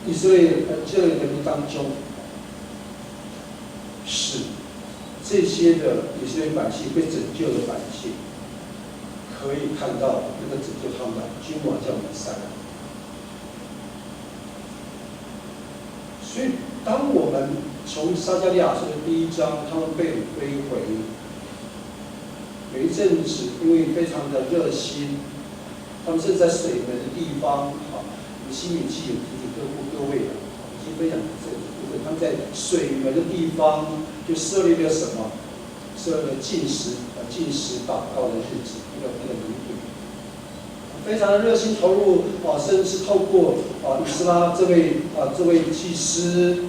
以色列人民当中，使这些的以色列百姓被拯救的百姓，可以看到那个拯救他们的君王叫弥赛亚。所以，当我们从撒迦利亚书的第1章，他们被掳归回，有一阵子因为非常的热心，他们是在水门的地方，西敏记有提醒各位的，已经分享这个部分。他们在水门的地方就设立了什么？设立了禁食祷告的日子，那个名品。非常的热心投入甚至是透过以斯拉这位祭司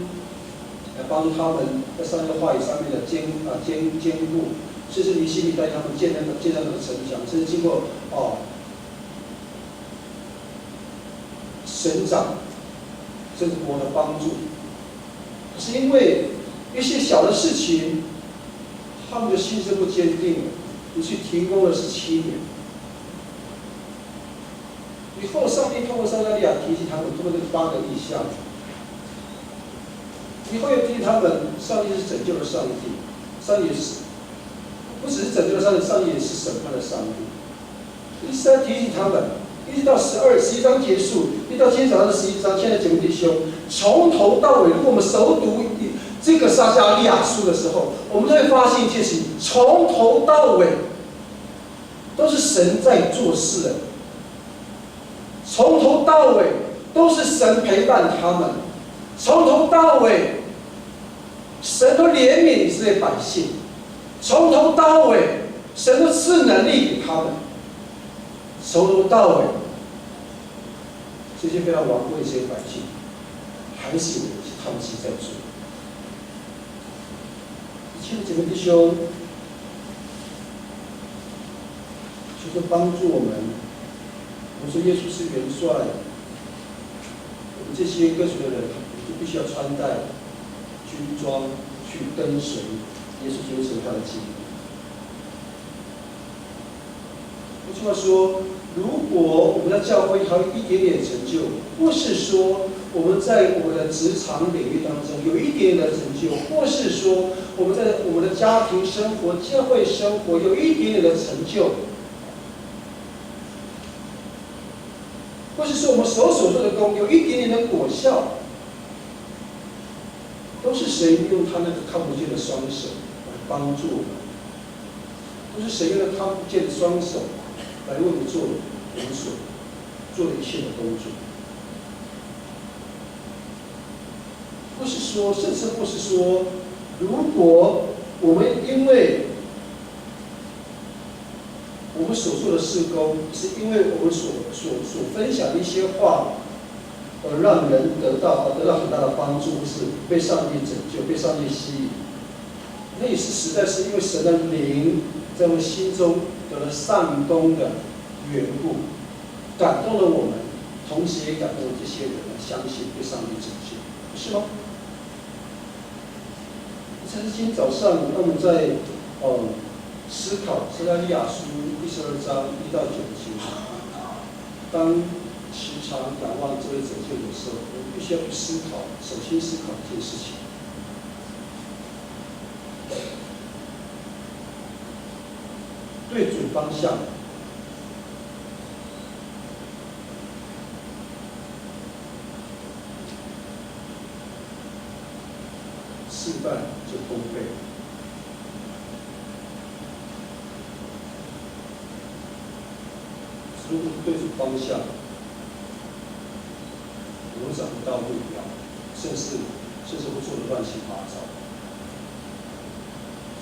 来帮助他们在上帝话语上面的坚固，甚至尼希米带他们建那个城墙，甚至经过省长甚至国的帮助，可是因为一些小的事情，他们的心是不坚定的，你去停工了17年。以后，上帝透过撒迦利亚提醒他们，通过这8个意象，以后又提醒他们，上帝是拯救的上帝，上帝是不只是拯救的上帝，上帝也是审判的上帝。第3提醒他们，一直到11章结束，一直到今天早上的11章，现在姐妹弟兄，从头到尾，如果我们熟读这个撒迦利亚书的时候，我们就会发现一件事情：从头到尾都是神在做事的。从头到尾都是神陪伴他们，从头到尾，神都怜悯以色列百姓，从头到尾，神都赐能力给他们，从头到尾，这些非常顽固的一些百姓，还是有他们自己在做。亲爱的姐妹弟兄，就是帮助我们。我们说耶稣是元帅，我们这些跟随的人，就必须要穿戴军装去跟随耶稣基督成他的基督。换句话说，如果我们的教会还有一点点成就，或是说我们在我们的职场领域当中有一点点的成就，或是说我们在我们的家庭生活、教会生活有一点点的成就。或是说我们手所做的工有一点点的果效，都是神用他那个看不见的双手来帮助我们，都是神用那看不见的双手来为我们做我们所做的一切的工作。或是说，甚至或是说，如果我们因为我们所做的事工，是因为我们所分享的一些话，而让人得到很大的帮助，或是被上帝拯救、被上帝吸引，那也是实在是因为神的灵在我们心中得了上功的缘故，感动了我们，同时也感动了这些人相信对上帝拯救，不是吗？这是今天早上我们在思考撒迦利亚书第12章1到9节。当时常仰望这位拯救的时候，我们必须要去思考，首先思考一件事情。对准方向，事半就功倍。如果对准方向，我们找不到目标，甚至会做得乱七八糟。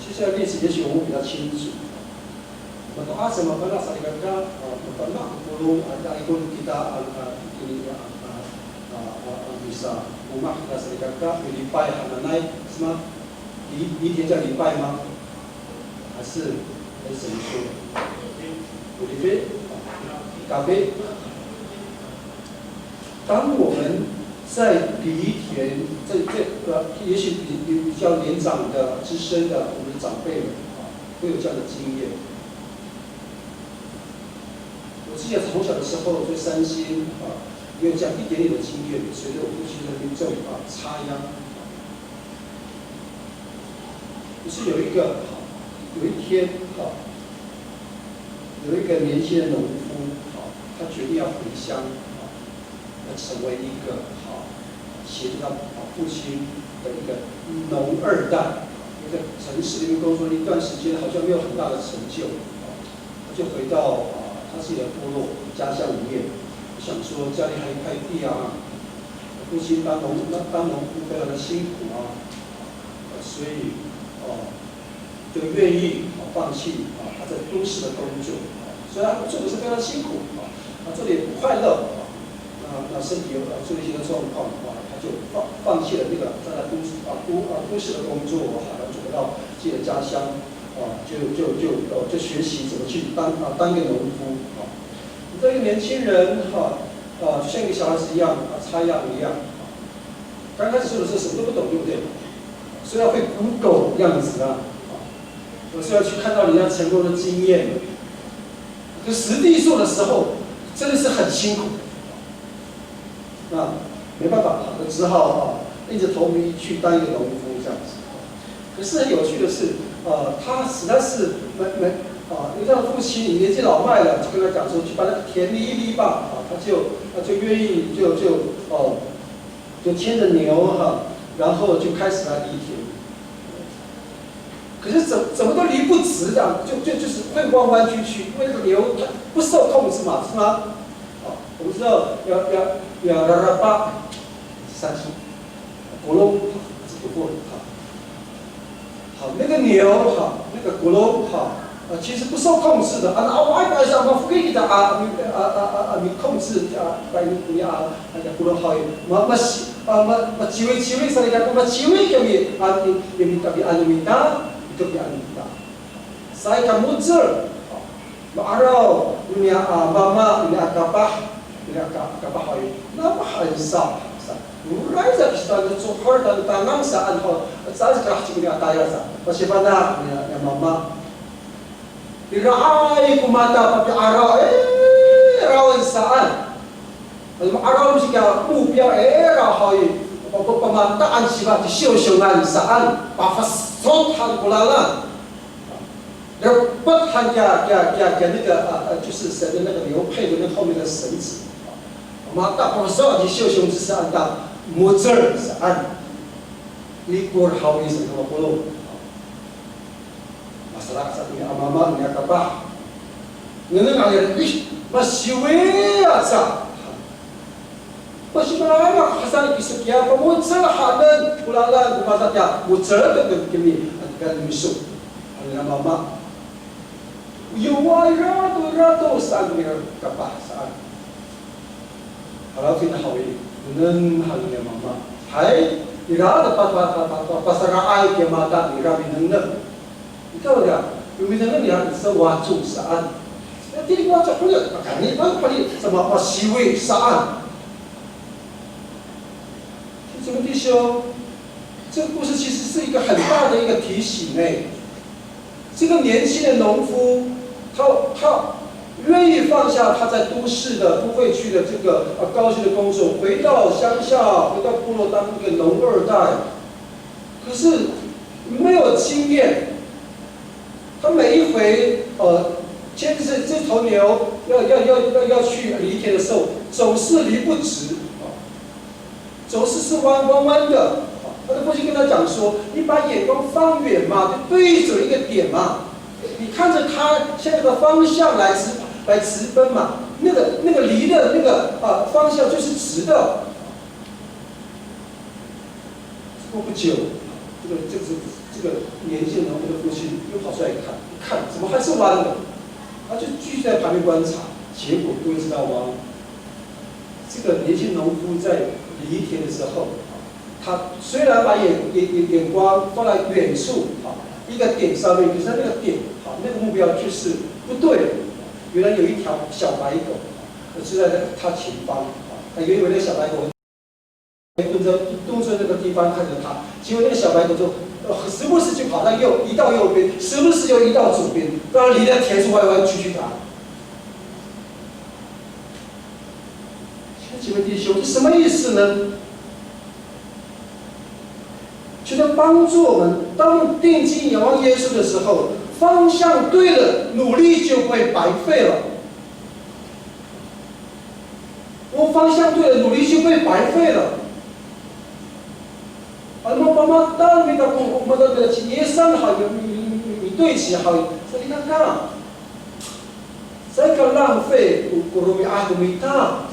接下来例子也许我们比较清楚。Berdoa sama Allah salikaka berdoa tolong ada ikut kita ini bisa rumah kita salikaka 礼拜hananai 是吗？一天叫礼拜吗？还是怎么说？礼拜咖啡。当我们在礼仪田，也许比较年长的、资深的我们的长辈们会有这样的经验。我记得从小的时候对三星也有这样一点点的经验，随着我父亲的民众插秧。可是有一天有一个年轻的农夫他决定要回乡要成为一个协助他父亲的一个农二代，一个城市里面工作了一段时间，好像没有很大的成就，他就回到他自己的部落家乡里面，想说家里还有一块地父亲当农夫非常的辛苦所以就愿意放弃他在都市的工作，虽然做的是非常辛苦他做的也不快乐那身体有出了一些状况他就放弃了那个在都市的工作然后回到自己的家乡就学习怎么去当一个农夫这个年轻人就像一个小孩子一样插秧一样刚开始做的时候什么都不懂，对不对？虽然会Google样子我是要去看到人家成功的经验，可实地做的时候真的是很辛苦。那没办法，只好硬着头皮去当一个农夫这样子。可是很有趣的是，他实在是因为他的父亲年纪老迈了，就跟他讲说，去把那个田犁一犁吧，他就愿意就牵着牛然后就开始来犁田。可是怎么都犁不直，这样就是会弯弯曲曲，因为那个牛它不受控制嘛，是吗？我们知道要拉巴三七，鼓楼这个过那个牛那个鼓楼其实不受控制的我还不想不给你的你控制把你那个鼓楼好几位啥的几位给你itu kita. Saya kamu cer, arau dunia mama ini akabah hoy. Nama hansa. Mulai dari kita cukur dan tanam saat saya kerja di ataya sa. Pasipana ya mama. Dirai kumata papi arau rawan saan. Arau mesti kaya mupia rau hoy. Pemantaan siapa di siu-siungan saan pafasot han kulalan， 不han给那个就是神的那个牛配的那后面的绳子，马大pafasot di siu-siung saan da muzer saan likur hawi sa mga pulo. Masalah sa tuya amama niya kabah. Ngayon ngayon masiwi sa Bagaimana Hasan Kiskia pemuncul hadan kulalan kumasatnya muncul dengan kami dengan misuk dengan mama yuwaya tu sangir kapah saat kalau kita hawi dengan halnya mama hai ira dapat pasar ai ke mata ira bineng ikaw dia 有没有人讲是挖种沙岸？那地里挖种不了，赶紧把你什么洗胃沙岸？什么弟兄？这个故事其实是一个很大的一个提醒哎。这个年轻的农夫，他愿意放下他在都市的都会区的这个高薪的工作，回到乡下，回到部落当一个农二代。可是没有经验，他每一回牵着这头牛要去犁田的时候，总是犁不直，总是弯的。他的父亲跟他讲说：“你把眼光放远嘛，就对准一个点嘛，你看着他现在的方向来直奔嘛，那个离的那个方向就是直的。”过不久，这个年轻农夫的父亲又跑出来看怎么还是弯的，他就继续在旁边观察，结果各位知道吗？这个年轻农夫在犁田的时候。他虽然把眼光放在远处一个点上面，可是那个点那个目标却是不对的。原来有一条小白狗就在他前方他以为那个小白狗蹲在那个地方看着他，结果那个小白狗就时不时就跑到移到右边，时不时又移到左边，当然离那田是弯曲的。亲爱的弟兄，这什么意思呢？就在帮助我们，当定睛仰望耶稣的时候，方向对了，努力就不会白费了。我方向对了，努力就不会白费了。妈，当你的我们的耶稣好，你对齐好，所以你看，这个浪费，我们爱的没大。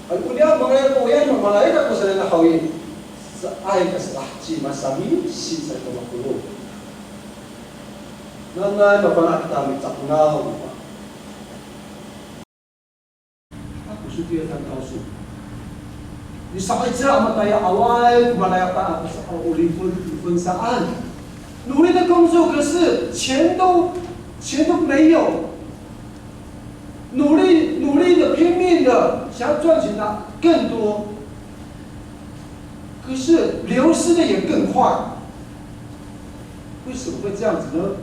Kemudian malaikat ko sa nakawin sa ay kasalahji masami si sa kamakulo. Nanay mapanak kami takngaw. Ako suti ang kauso. Di sakit sila mataya awal, malaya pa ako sa ulifun saan. 努力的工作，可是钱都没有。努力的拼命的想要赚钱的更多，可是流失的也更快。为什么会这样子呢？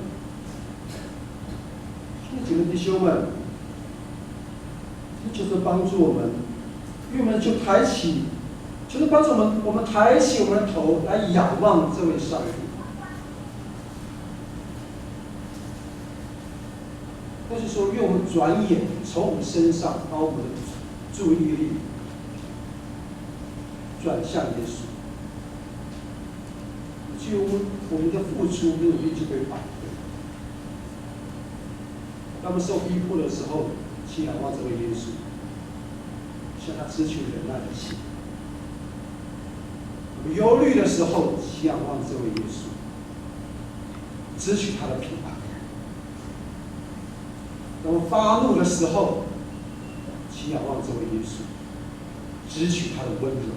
亲爱的弟兄们，就是帮助我们，因为我们就抬起，就是帮助我们抬起我们的头来仰望这位上帝。或是说，用我们转眼从我们身上把我们的注意力转向耶稣，就我们的付出跟努力就被百倍。当我们受逼迫的时候，请仰望这位耶稣，向他支取忍耐的心；我们忧虑的时候，请仰望这位耶稣，支取他的平安。当我们发怒的时候，请仰望这位耶稣，支取他的温柔。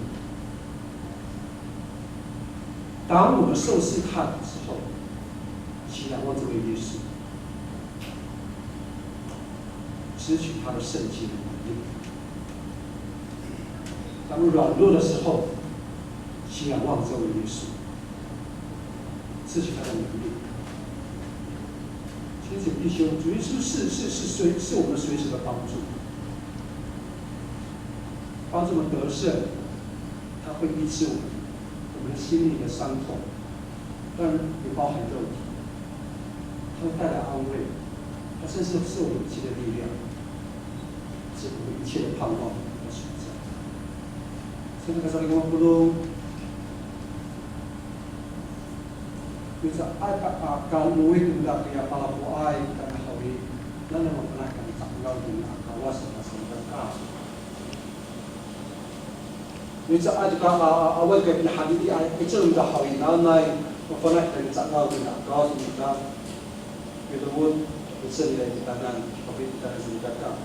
当我们受试探的时候，请仰望这位耶稣，支取他的圣洁的能力。当我们软弱的时候，请仰望这位耶稣，支取他的能力。亲爱的弟兄，主耶稣是我们随时的帮助，帮助我们得胜。他会医治我们的心灵的伤痛，当然也包含肉体。他会带来安慰，他甚至是我们一切的力量，是我们一切的盼望和存在。所以那个时候，我们不如。就是爱kalau murid tidak kaya pala puai karena hawi dan yang menggunakan tanggal dengan kawas sama kau. Jadi ada awal ke hadis ai itu sudah hawi nanai menggunakan tanggal dengan kawas dengan itu pun bisa dilihat di tangan tapi kita sudah kau.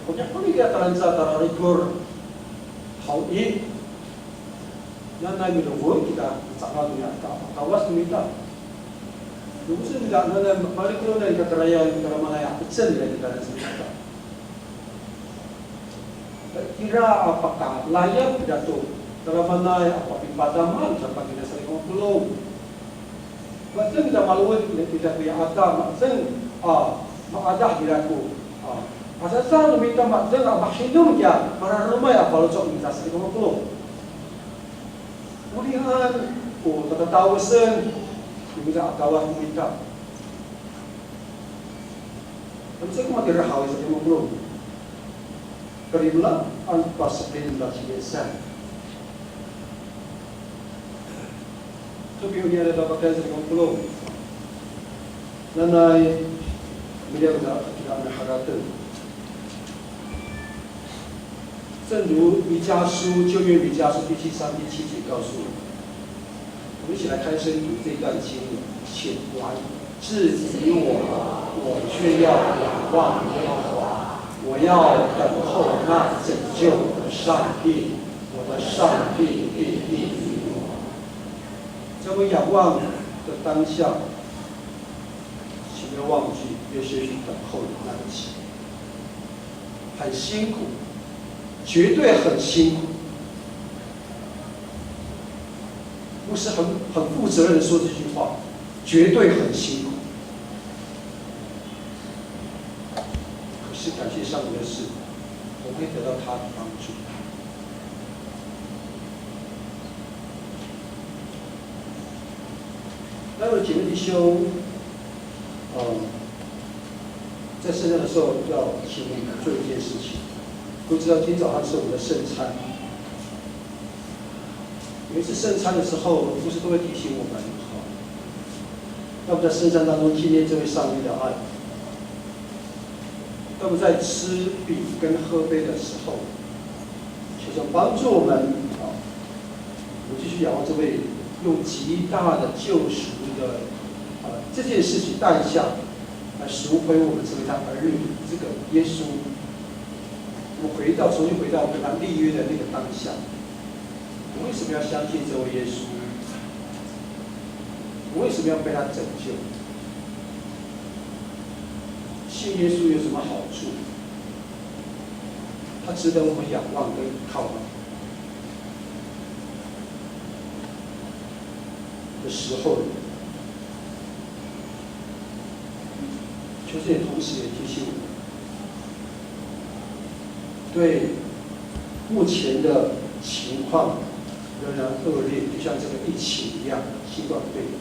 Pokoknya kami dia terlanjur terorigor hawi nana mi lo kita sangat dunia kawas kita. Lumayan tidak nana mari kalau dari kata raya kata mana ya kecil dari kita kita. Kira apakah layak pidato dalam mana apa padaman sampai kita sering ngomong. Macam kita maluin kita punya ada macam ada pidato. Asal minta macam apa hidung dia para rumah ya kalau cok kita sering ngomong. Kemudian tata tahu sen kita kawan kita. Tapi saya mati rahau saya ngomong. Kerimlah anpasakin lagi biasa. Tapi ini ada dapat saya ngomong. Nanai beliau tidak ada haratan. 正如弥迦书旧约弥迦书第7章第7节告诉我们一起来开声读这段经文。且完，至于我却要仰望耶和华，我要等候那拯救我的上帝，我的上帝必立于我。在我仰望的当下，请不要忘记要学习等候的那个期，很辛苦。 绝对很辛苦，不是很负责任的说这句话，绝对很辛苦。可是感谢上帝的是，我们会得到他的帮助。那位姐妹弟兄，在圣诞的时候要请你们做一件事情。 都知道今天早上是我们的圣餐。每一次圣餐的时候，牧师都会提醒我们，要不在圣餐当中纪念这位上帝的爱；要不在吃饼跟喝杯的时候，求神帮助我们我们继续仰望这位用极大的救赎的这件事情代价来赎回我们成为他儿女这个耶稣。 我们重新回到跟他立约的那个当下，我为什么要相信这位耶稣？我为什么要被他拯救？信耶稣有什么好处？他值得我们仰望跟靠吗？的时候，求神也同时也提醒我们。 对目前的情况仍然恶劣，就像这个疫情一样，新冠肺炎。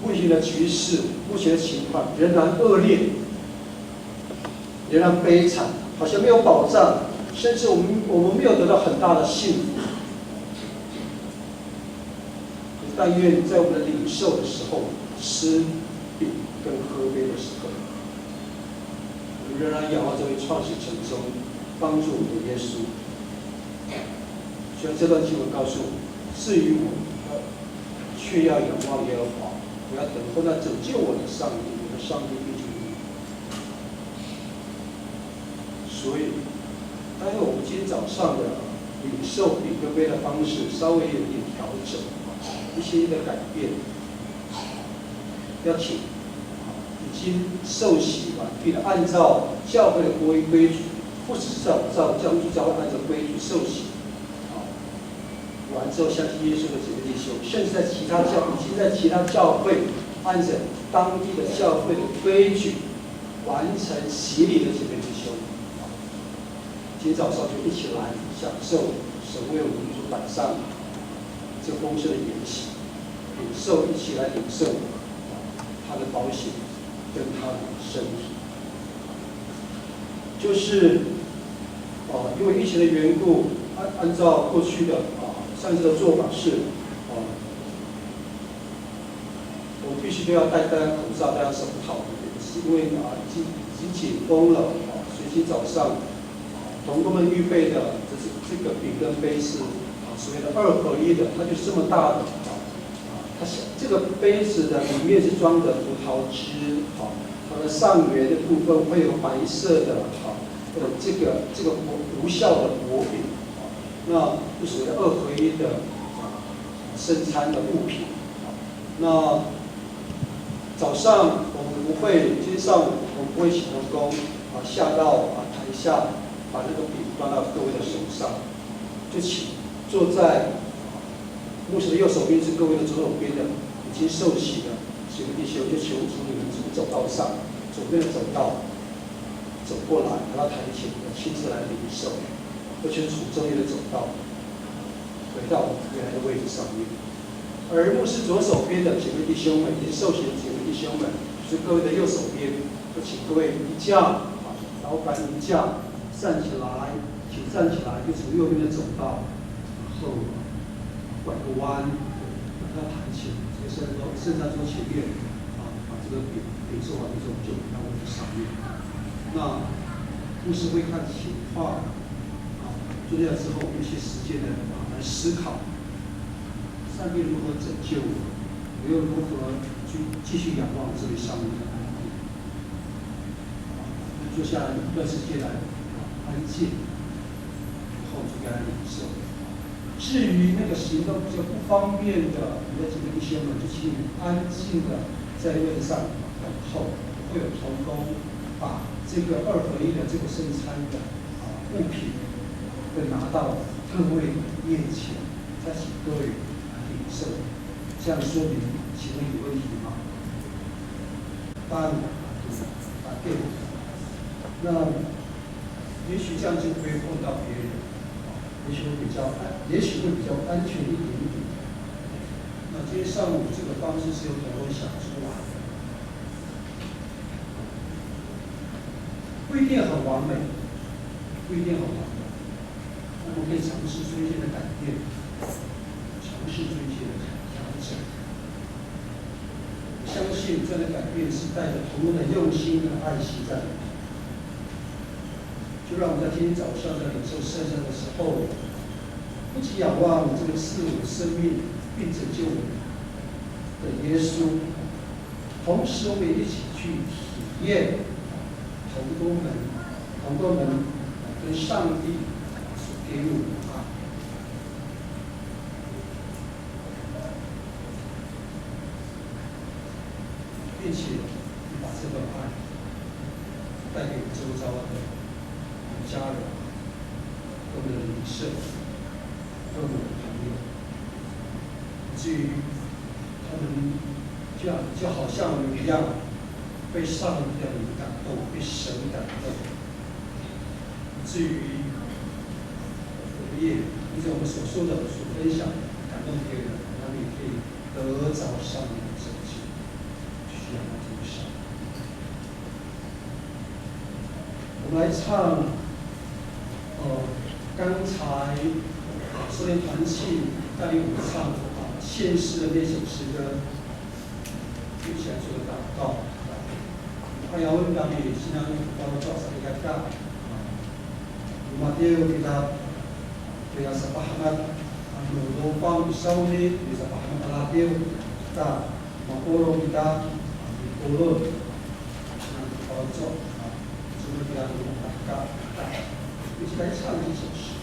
目前的局势，目前的情况仍然恶劣，仍然悲惨，好像没有保障，甚至我们没有得到很大的幸福。但愿在我们的领受的时候，吃饼跟喝杯的时候。 仍然仰望这位创始成终、帮助我们的耶稣。所以这段经文告诉我：至于我，却要仰望耶和华，我要等候那拯救我的上帝，我的上帝必救我。所以，待会我们今天早上的领受饼跟杯的方式稍微有点调整，一些的改变，要请。 已经受洗完毕的，按照教会的规矩，不只是教会按照规矩受洗，完之后相信耶稣的这个弟兄，甚至在其他教会按照当地的教会的规矩完成洗礼的这个弟兄，今天早上就一起来享受神为我们所摆上这丰盛的筵席，一起来领受他的保险。 跟他的身体，就是因为疫情的缘故，按照过去的上次的做法是我们必须都要戴口罩、戴手套，是因为已经解封了所以今天早上同工们预备的这个饼跟杯是所谓的2合1的，它就是这么大的它这个杯子的里面是装的葡萄汁，它的上缘的部分会有白色的这个无效的薄饼，那就所谓的2合1的圣餐的物品。那早上我们不会，今天上午我们不会请同工下到台下，把那个饼端到各位的手上，就请坐在牧师的右手边是各位的左手边的已经受洗的几位弟兄，就求主你们从走道上左边的走道走过来，来到台前，亲自来领受，而且从正面的走道回到原来的位置上面。而牧师左手边的几位弟兄们，已经受洗的几位弟兄们，就是各位的右手边，就请各位一架，老板一架站起来，请站起来，就从右边的走道，然后拐个弯，把它弹起，这个圣餐桌前面把这个饼做完之后就到位置上面。那牧师会看情况坐下之后，有些时间呢来思考。上帝如何拯救我？我又如何去继续仰望这位上帝的恩典？坐下来一段时间来安静，然后就该领受。至于那个行动比较不方便的，你的几个弟兄们，就请你安静的在位置上等候，会有同工把这个2合1的这个圣餐的物品会拿到各位面前，再请各位领受。这样说明，请问有问题吗？答案答对。那也许这样就不会碰到别人，也许会比较安全一点点。那今天上午这个方式是由同工想出来的，不一定很完美，不一定很完美。我们可以尝试做一些的改变，尝试做一些的调整。相信这样的改变是带着同工的用心和爱惜在里面。就让我们在今天早上在领受圣餐的时候，不仅仰望这个赐我生命并拯救我的耶稣，同时我们也一起去体验同工们跟上帝所给予我们的爱。并且把这份爱带给周遭的家人、跟我们的邻舍、跟我们的朋友，以至于他们就好像我们一样，被上帝的灵感动，被神感动，以至于我们也依照我们所说的、所分享的，感动别人，他们也可以得着上帝的拯救。需要来听上。我们来唱。刚才圣灵团契带领我们唱献诗的那首诗歌，一起来做个祷告。Ayaw kami sinang pagpapalagay sa ikatka. Lumateo kita kaya sa pahamat ang lupang isauli sa pahamat alateo kita mapulong kita pulong ng pagpapalagay sunod kita ng ikatka. 一起来唱一首诗。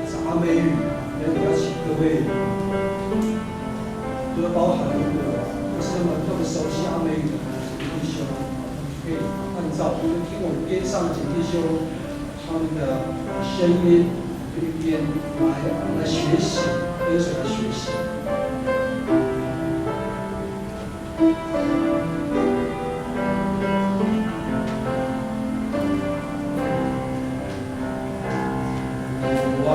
是阿美语，我要请各位，除了包含如果不是那么熟悉阿美语的弟兄，可以按照听我们边上的弟兄他们的声音，一边来学习。跟随来学习。我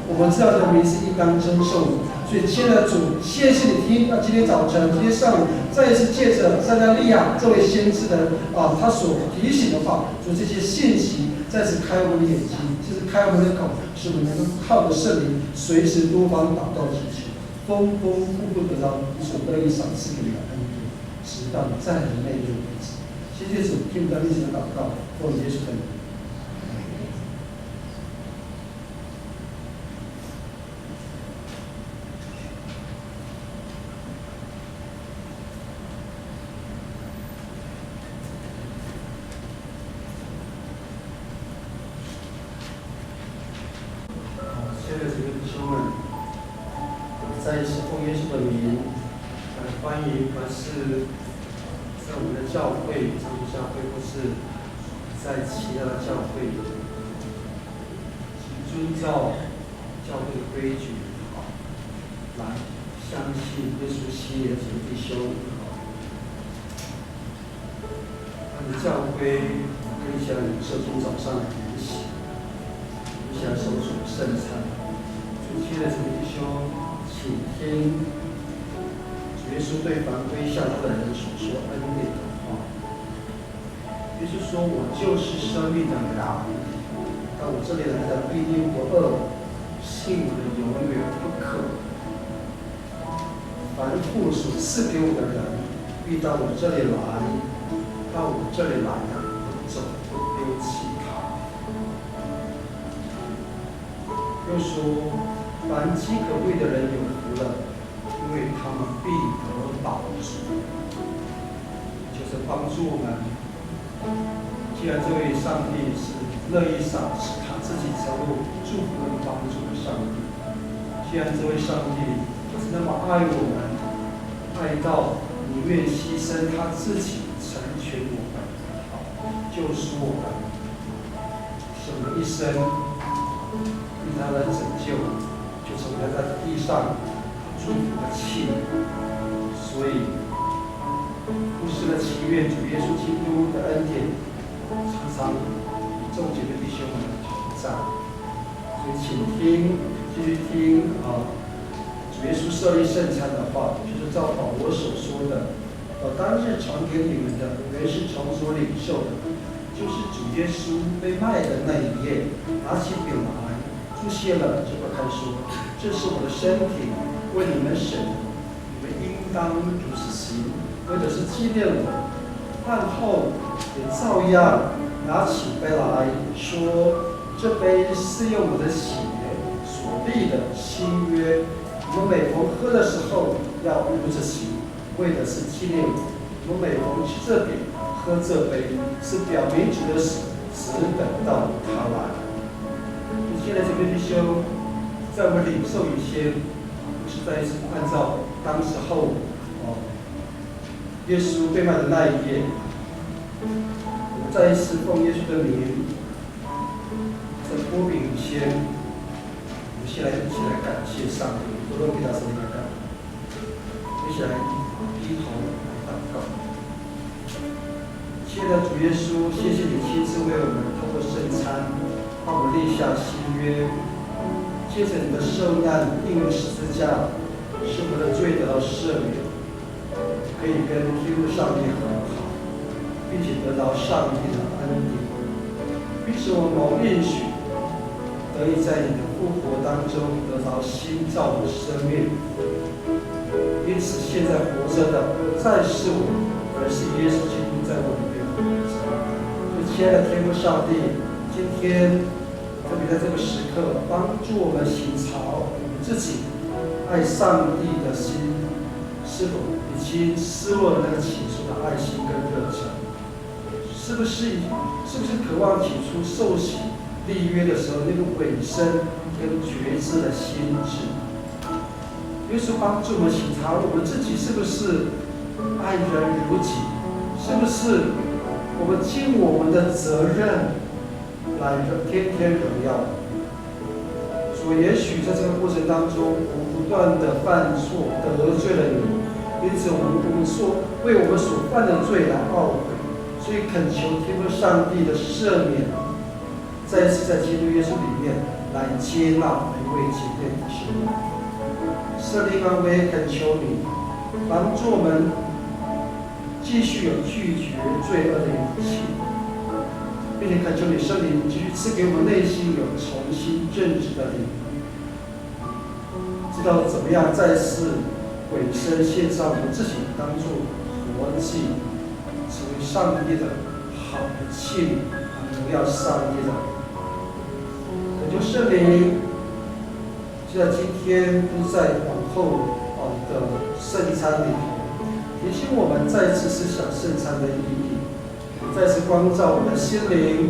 我们知道人民是应当争受所以亲爱的主，谢谢你听到今天早晨、今天上午，再一次借着撒迦利亚这位先知的他所提醒的话，说这些信息再次开我们的眼睛，就是开我们的口，使我们能够靠着圣灵，随时多方祷告祈求，丰丰富富得到你所乐意赏赐给你的恩典，直到你在你内中为止。谢谢主，听我们的历史的祷告，奉耶稣的名。亲爱的弟兄们，再一次奉耶稣的名，欢迎凡是在我们的教会、长途教会，或是在其他的教会，遵照教会的规矩，来相信耶稣基督的弟兄。按照教规，跟一下领受从早上的研习，一下守主圣餐。亲爱的弟兄，请听主耶稣对凡归向他的人所说恩典的话。耶稣说：“我就是生命的粮，到我这里来的必定不饿，信我的永远不渴。凡父所赐给我的人，必到我这里来，到我这里来的，不走不丢弃他。”又说：“凡饥渴畏的人有福了，因为他们必得饱足。”就是帮助我们。既然这位上帝是乐意赏赐他自己成为祝福跟帮助的上帝，既然这位上帝就是那么爱我们，爱到宁愿牺牲他自己成全我们，救赎我们，使我们一生因他的拯救，就成为在地上祝福的器皿。所以，不时的祈愿主耶稣基督的恩典，常常与众姐妹弟兄们同在。所以，请听，继续听主耶稣设立圣餐的话，就是照保罗所说的，当日传给你们的，原是从所领受的，就是主耶稣被卖的那一夜，拿起饼来，祝谢了，就不开说：“这是我的身体，为你们舍的，你们应当如此行，为的是纪念我。”饭后也照样拿起杯来说：“这杯是用我的血所立的新约，你们每逢喝的时候要如此行，为的是纪念我。你们每逢吃这饼、喝这杯，是表明主的死，直等到他来。”现在这位弟兄，在我们领受以前，不是再一次按照当时候耶稣被卖的那一夜，我们再一次奉耶稣的名，在拨饼以前，我们先来一起来感谢上帝，多多给他神的感恩。一起来低头来祷告。亲爱的主耶稣，谢谢你亲自为我们透过圣餐，帮我们立下新约。借着你的受难钉入十字架，使我们的罪得到赦免，可以跟基督上帝和好，并且得到上帝的恩典，并使我们蒙应许，得以在你的复活当中得到新造的生命。因此，现在活着的不再是我，而是耶稣基督在我里面活着。亲爱的天父上帝，今天特别在这个时刻，帮助我们省察我们自己爱上帝的心，是否已经失落了那个起初的爱心跟热忱？是不是渴望起初受洗立约的时候那个委身跟觉知的心智？耶稣帮助我们省察我们自己是不是爱人如己，是不是我们尽我们的责任来天天荣耀。所以也许在这个过程当中，我们不断的犯错，得罪了你，因此我们为我们所犯的罪来懊悔，所以恳求天父上帝的赦免，再一次在基督耶稣里面来接纳每一位姐妹弟兄。圣灵啊，我也恳求你帮助我们继续有拒绝罪恶的勇气，并且恳求你圣灵继续赐给我们内心有重新正直的灵，知道怎么样再次委身献上我们自己，当作活祭，成为上帝的好的器皿，荣耀上帝的。恳求圣灵，就在今天，都在往后的圣餐里头，提醒我们再次思想圣餐的意义，再次光照我们的心灵，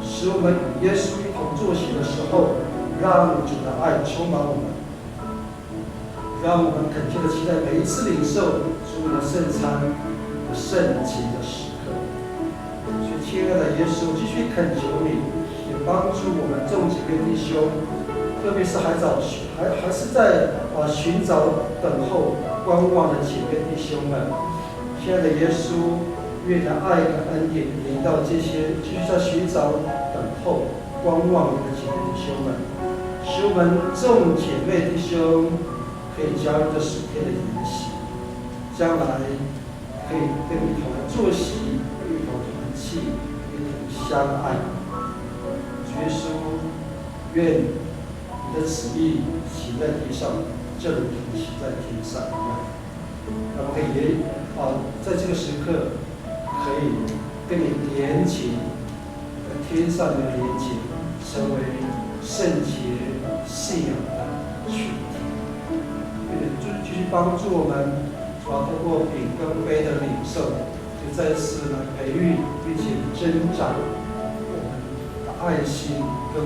使我们与耶稣一同坐席的时候，让主的爱充满我们。让我们恳切的期待每一次领受主的圣餐的圣洁的时刻。所以，亲爱的耶稣，继续恳求你，也帮助我们众姐妹弟兄，特别是还是在寻找、等候、观望的姐妹弟兄们。亲爱的耶稣，愿你的爱和恩典临到这些继续在寻找、等候、观望的姐妹弟兄们，使我们众姐妹弟兄可以加入这属天的筵席，将来可以跟一同坐席，一同团契，一同相爱。主耶稣，愿你的旨意行在地上，正如同行在天上一样。那么可以在这个时刻，可以跟你连结，跟天上的连结，成为圣洁信仰的群体。继续帮助我们，透过饼跟杯的领受，就再次来培育并且增长我们的爱心跟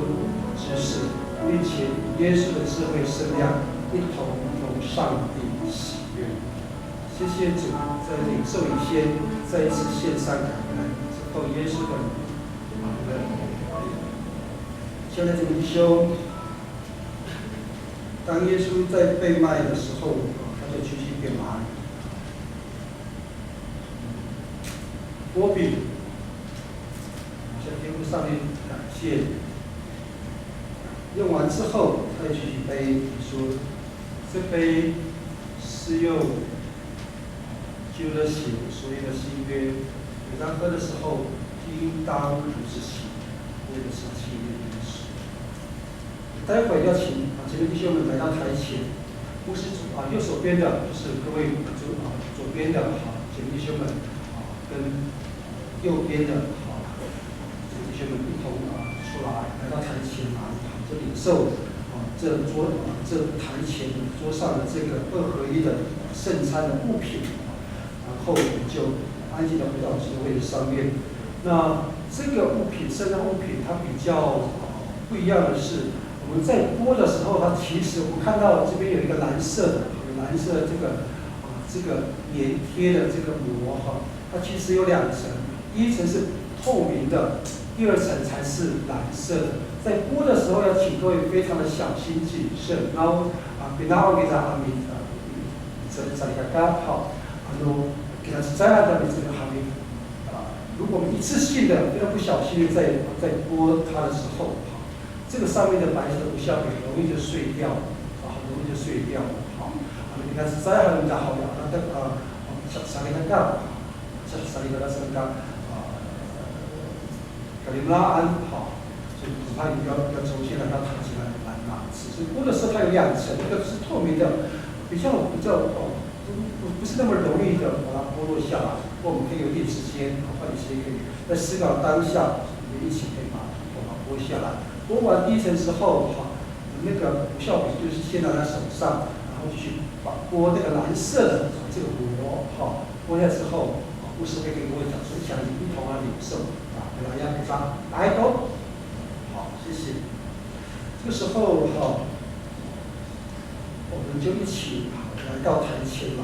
知识，并且以耶稣的智慧身量一同同上帝喜悦。谢谢主，在领受以前再一次献上感恩，之后耶稣的名，阿门。现在这个弟兄。当耶稣在被卖的时候，他就举起饼来，擘饼，向天父上帝感谢。用完之后，他又举起杯，说：“这杯是用救了血所有的新约，每当喝的时候，应当如此行，为的是纪念耶稣。”待会要请姐妹弟兄们来到台前，牧师组右手边的就是各位左边的姐妹弟兄们跟右边的姐妹弟兄们一同出来到台前这领受这台前桌上的这个2合1的圣餐的物品，然后我们就安静的回到这个位置上面。那这个物品圣餐物品它比较不一样的是。我们在剥的时候，它其实我们看到这边有一个蓝色的这个粘贴的这个膜它其实有2层，一层是透明的，第2层才是蓝色的。在剥的时候要请各位非常的小心谨慎，然后别拿给他这里刚好给他摘下的这个行业如果我们一次性的非常不小心在剥它的时候。这个上面的白色无效饼容易就碎掉，很容易就碎掉。你看是再很大好了，那啥里个干，啥里个什么干格林拉安所以恐怕你要重新来到弹起来来拿。只是剥的时候它有2层，一个是透明的，比较不是那么容易的把它剥落下来。不过我们可以有点时间，花点时间可以在思考当下，我们一起可以把它剥下来。剥完第1层之后，那个无效饼就是先拿在手上，然后继续把剥那个蓝色的这个膜，剥下之后，牧师会跟各位讲说，想一同领受，给大家给他来都，好，谢谢。这个时候我们就一起来到台前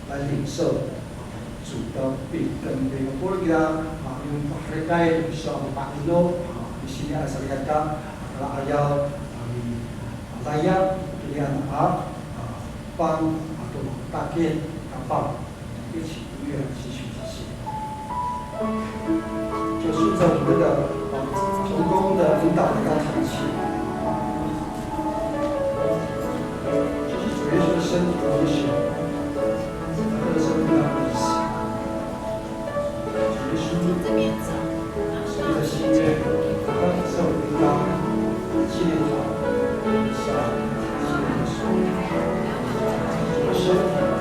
来领受主的饼跟杯。我剥了给他用海带上把肉。di sini ada kata adalah ayat layak pilihan pan atau takir kapal 一起音乐继续进行，就顺着我们的同工的引导来到台前，这是主耶稣的身体的危险，他的生命的危险。耶稣是的喜悦，他受应当纪念他，下纪念的时候，我身体保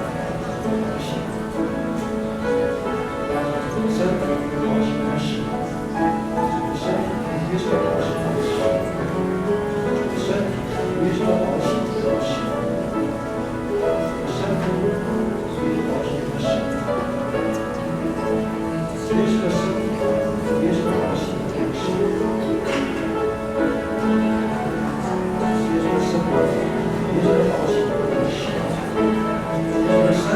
险，身体保险的事，身体耶稣的保险的事，身体耶稣的保险的事，身体耶稣保险的事，耶稣的身体耶稣的保险的事，耶稣的生活耶稣的保险的事，耶稣的身体耶稣的保险的事，耶稣的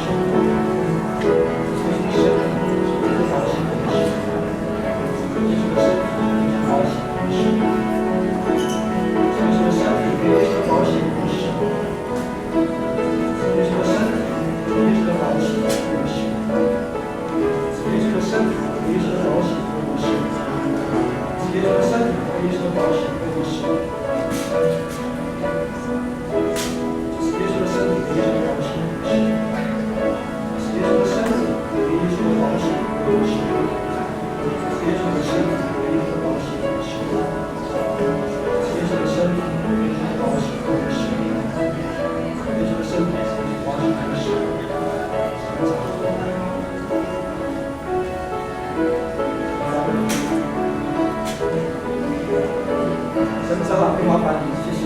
身体耶稣的保险的事，耶稣的身体耶稣保险的事，耶稣的身体耶稣保险的事，耶稣的身体耶稣的保险的事，耶稣的身体耶稣的保险的事，耶稣的身体耶稣的保险的事，耶稣的身体耶稣的保险的事，耶稣的身体耶稣的保险的事，耶稣的身体耶稣的保险的事，耶稣的身体耶稣的保险的事，耶稣的身体耶稣的保险的事。神长老，麻烦你，谢谢。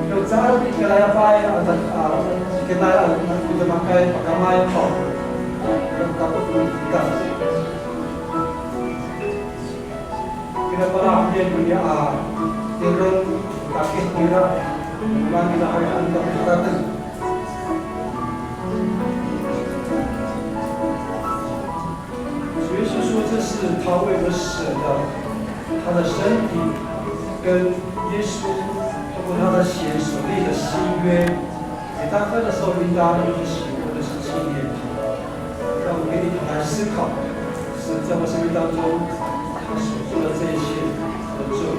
有杂物进来要摆进来了，就马开把它卖好，搞不出干。Kita pernah dia punya tirung kaki kira, memang kita harus untuk berkata. 这是他为了舍的，他的身体跟耶稣通过他的血所立的新约，每当喝的时候应当一起或者是纪念他。让我们给你来思考，神在我生命当中他所做的这一切的作为。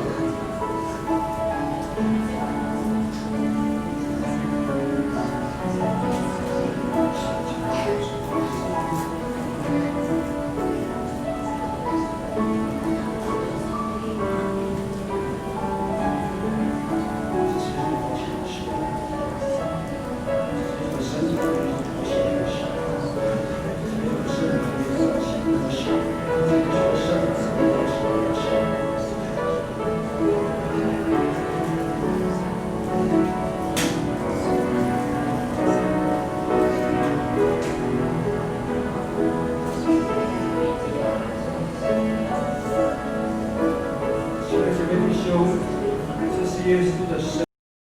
耶稣的身，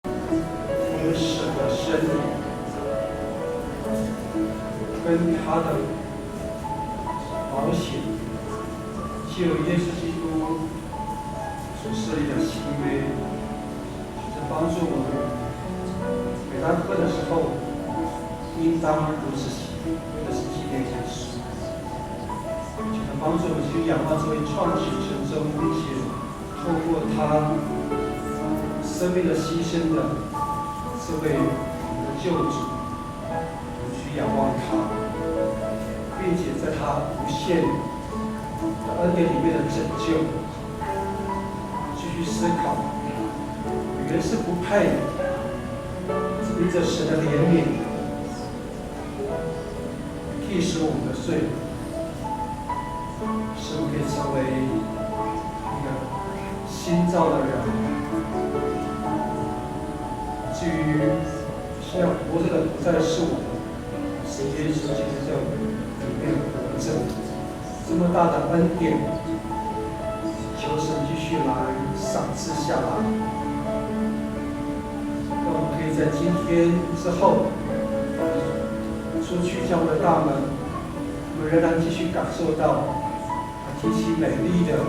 我们神的身体，跟他的保险，借由耶稣基督所设立的新约，是帮助我们每当喝的时候，应当如此行，为的是纪念耶稣，就能帮助我们去仰望这位创始成终，并且透过他生命的牺牲的这位我们的救主，我们去仰望他，并且在他无限的恩典里面的拯救，继续思考，原是不配，因着神的怜悯，替赎我们的罪，使我们可以成为一个新造的人。至于现在活着的不再是我们，是耶稣基督在我们里面活着。这么大的恩典，求神继续来赏赐下来，让我们可以在今天之后出去教会的大门，我们仍然继续感受到极其美丽的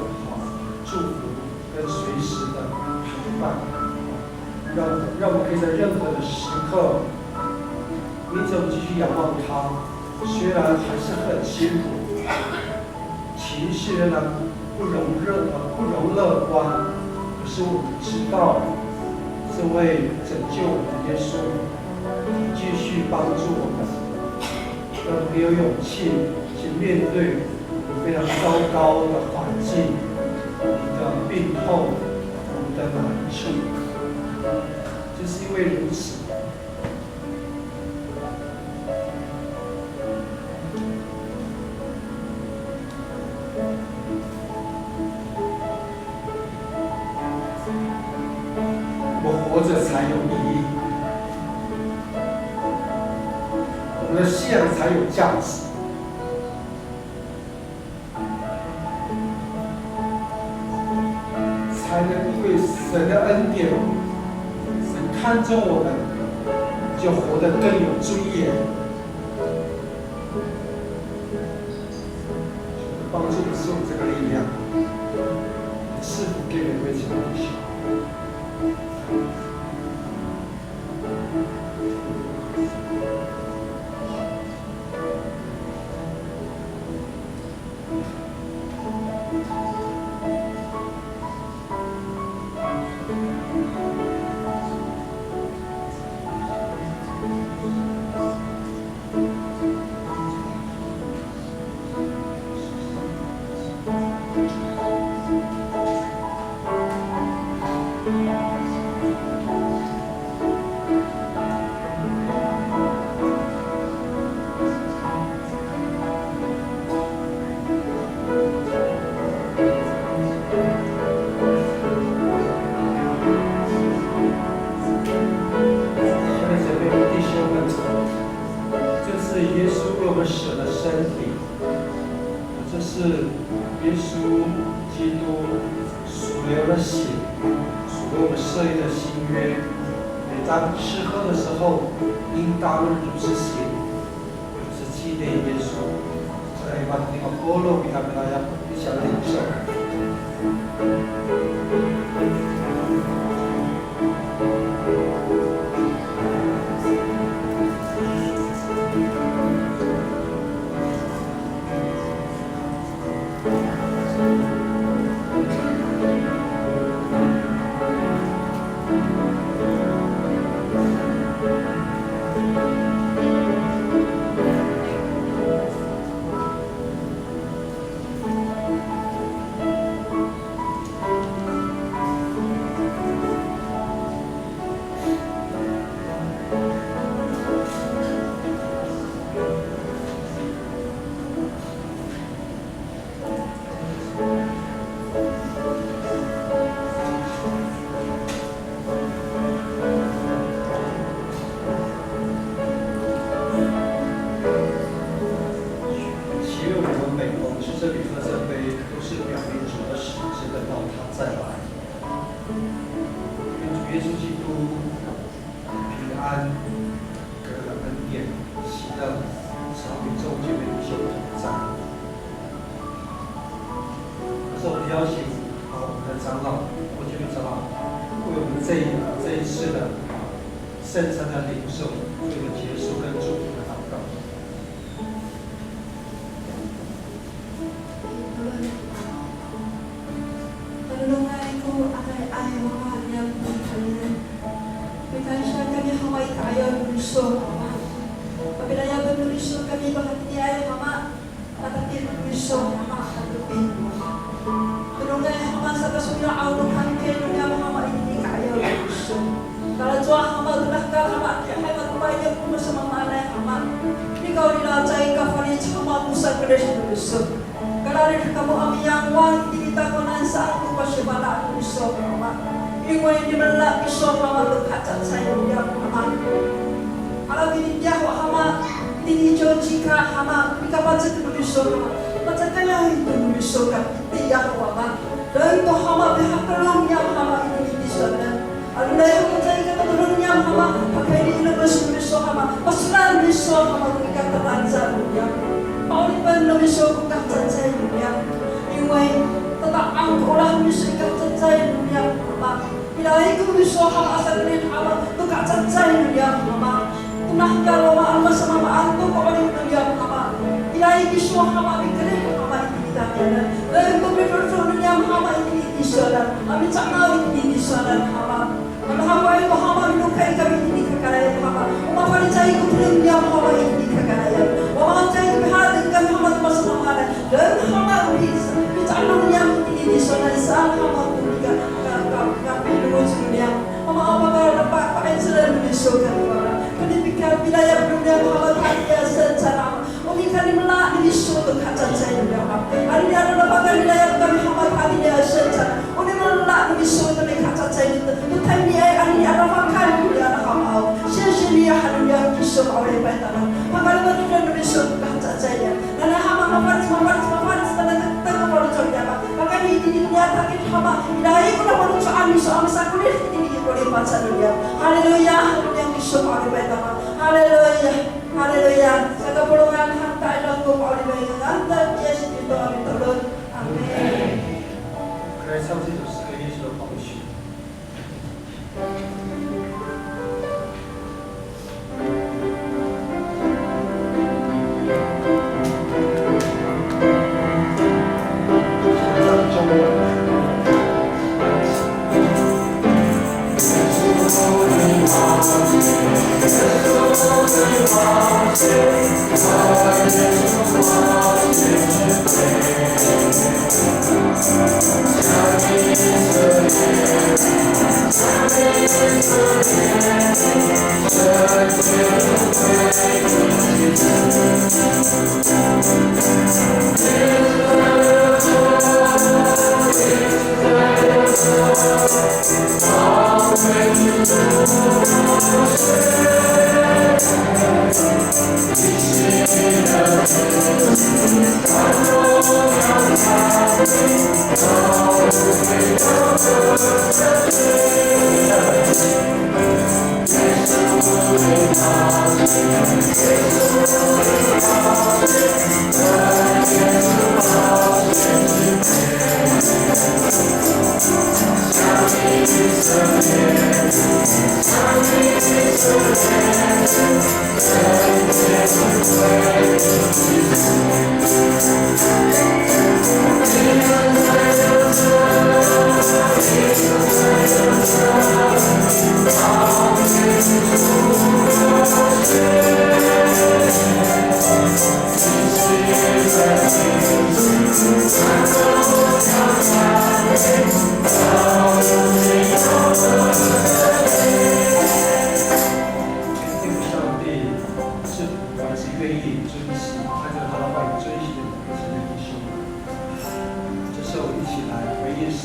祝福跟随时的陪伴。让我们可以在任何的时刻，因着我们继续仰望他，虽然还是很辛苦，情绪仍然不容乐观，可是我们知道，这位拯救我们的耶稣，继续帮助我们，让我们有勇气去面对非常糟糕的环境，我们的病痛，我们的难处，就是因为如此。活着才有意义，我们的信仰才有价值。才能因为神的恩典，神看重我们，就活得更有尊严。帮助的是我们这个力量，赐福给每位弟兄。圣餐的领受，为了结束跟祝福的祷告。Tulungan ko akan ayaw mga niyang pagkalan. Pagkasya kami haway kayo ng gusto, Ama. Pagkalayaban ng gusto kami bakit niya, Ama. Patatin ng gusto, Ama, katupin mo. Tulungan, Ama, sa kasunaaw ng hangkin ng mga mainit kayo ng gusto. Kalau Tuhan hamba genahkan hamba hai matubaya pun sama mana hamba nikau ila cai ka fani chama musa kresh nuso kalau ri kamu am yang wang kita konan sa aku pasibala nuso hamba ingoi di melak nuso hamba lu kacat saya dia hamba kalau ini dia hamba ini jika hamba dikabaca nuso hamba baca kaya itu nuso kan dia hamba dan itu hamba berhakalong yang hamba ini di sana Allah yang mencari keturunannya hamba pakai di lepas nuliso hamba pasal nuliso hamba berkata tanza dunia pauli ban nuliso berkata tanza dunia ingway tetap angkolah nuliso berkata tanza dunia hamba ilahi nuliso hamba asal rin hamba berkata tanza dunia hamba tunah kalau ma'alma sama ma'alma pauli dunia hamba ilahi nuliso hamba berkata hamba ini kita lalu berfirman hama ini disolan, kami cakap ini disolan hama. Kami hama itu hama melukai kami ini kekalayan hama. Umapani cai ku dunia hama ini kekalayan. Umapani cai ku hati kami hama masuk hama dan hama bisa. Cakap yang ini disolan sah hama tu kami lulus dunia. Hama apa kalau dapat pakai selalu disolan hama. Kami fikir wilayah dunia hama kaya secara. Kami kali melak di suatu kaca saya dalam. Hari ini ada lembaga wilayah kami hambat hari dia secara. Kami melak di suatu kaca saya itu. Tetapi dia hari ini ada makan dia ada hamau. Sesuatu hari dia kisah oleh baiklah. Makan itu di suatu kaca saya. Dan hamau mafaris dan tetap baru cari apa. Maka ini dinyatakan hamau. Ilahi kalau baru cari soal sakulit ini boleh baca dia. Haleluya, yang kisah oleh baiklah. Haleluya. Haleluya. Sa kapulungan hanta ilang ko pauliway ng hanta. Yes, ito kami tulod. Amen. 그래서 예수로 바꾸시오.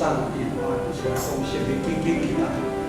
上帝的爱，一起来奉献，给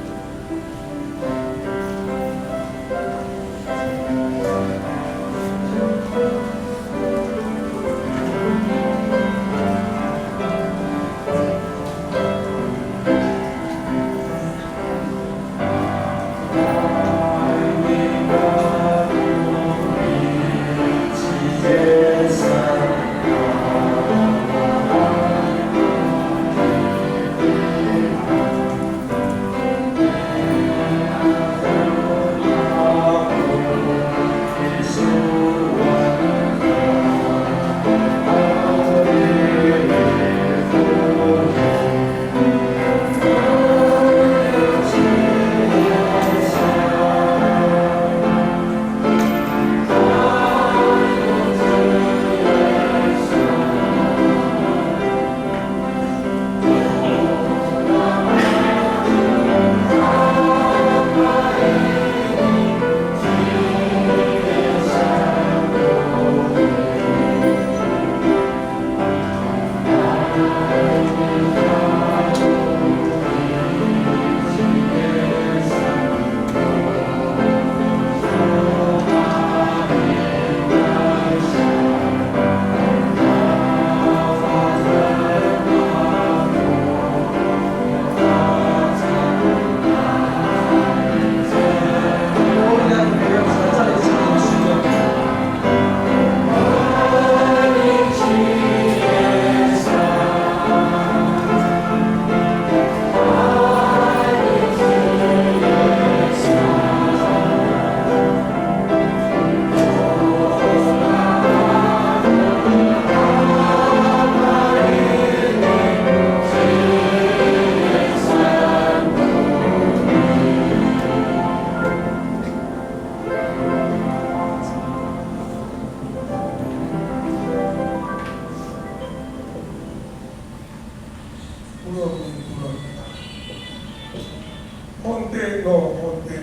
konti no konti.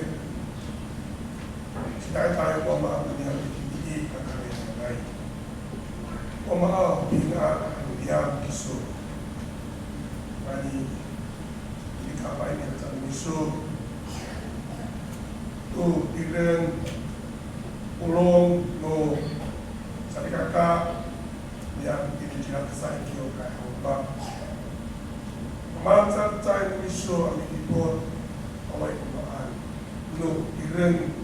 Sila tayo po maamanya hindi kagaya ng lain. Pumaaw bina ang liyang kiso. Mani hindi kapay niya sa miso. Tu tiren ulong no sa kakak yang tinitira sa iyo kay Hamba. Mansat sa miso ang itipon away kumaan no tiren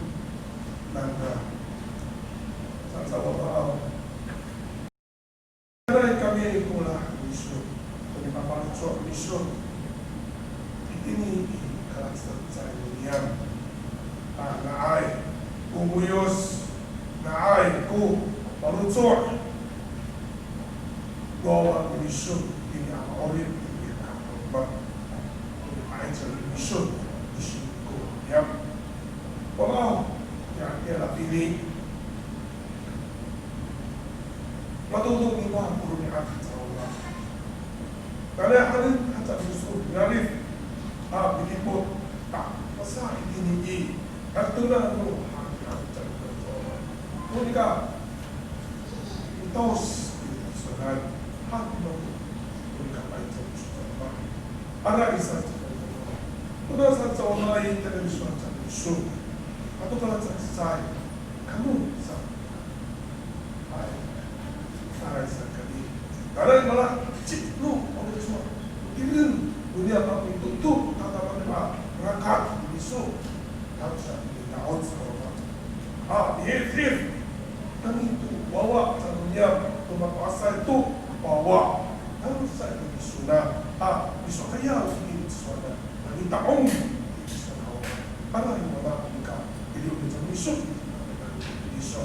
nanda sa pumaaw. Kaya kami pula miso kami papalutso miso itini kalasat sa iyo naay umuyos naay ku palutso gawa miso ini ang orin ini ang ba ay sa miso miso ko yap pamao ya kaya pili matutong iba puro ni akat sa Allah kaya halin at sa miso narif bili po masa itini Katulad mo, hanggang dyan ko ito. Kung ka, itos, inusunan, hanggang kung ka pa ito gusto naman. Para isa ito. Kung nasa sa umay, televisyon sa gusto. At ito sa sasay, kamu sa ay, para sa kami. Karena malah, cik, no, ang gusto. Tingin, dunia pa pintutup, tataman nila, rakat, biso. Harus tahun sekolah. Dihir kami itu bawa satunya rumah kuasa itu bawa harus saya di sunnah. Bisa kaya ini sunnah. Lagi tahun karena yang mana mereka jadi udah misuk bisa.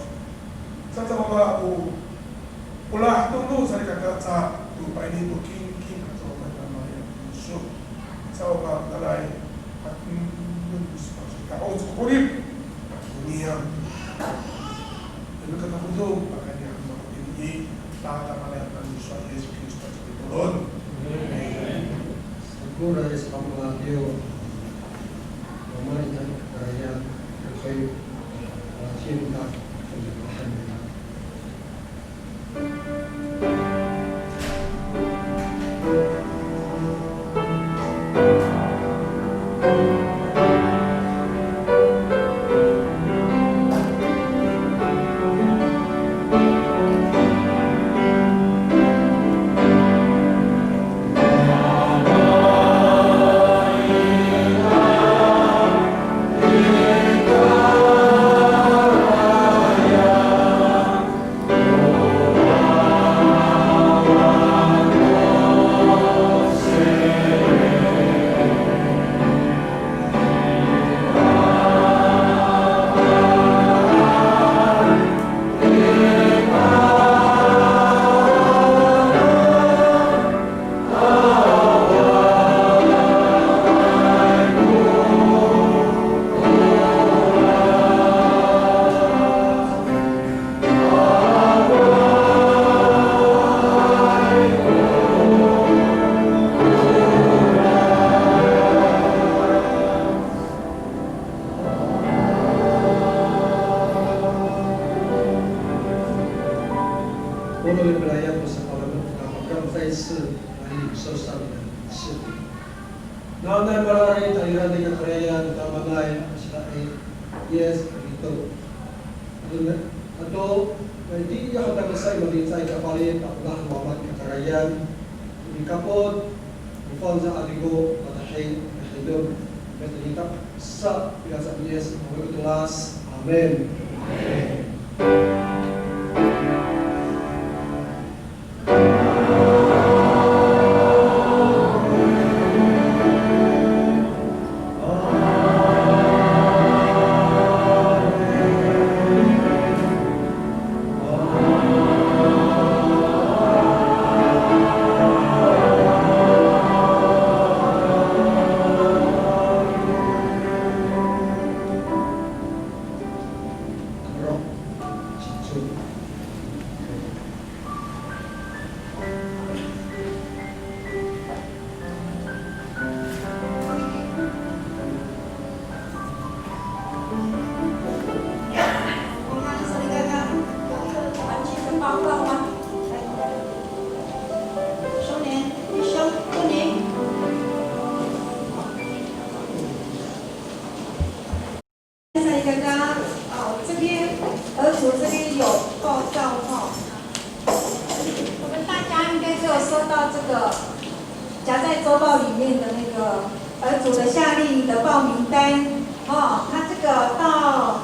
Saya bawa ulah tunggu saya kata lupa ini tuh king atau mana yang misuk. Saya bawa dalai Kau sekurip dunia. Jadi kata hukum makanya ini tata melihatkan Yesus Kristus turun. Segura es pamela Dio. Mamai dan kerajaan kayu cinta Tuhan. Nanay malari taliran dengan kerajaan tamanay sila ay yes ito. Ato hindi niya katagasay malinsay kapalit at nahwamat kakarayaan. Hindi kapod ipon sa adigo matahay kahidon. Betalita sa pinasa yes mga tulas. Amen. Amen. 周报里面的那个儿主的夏令营的报名单哦，他这个到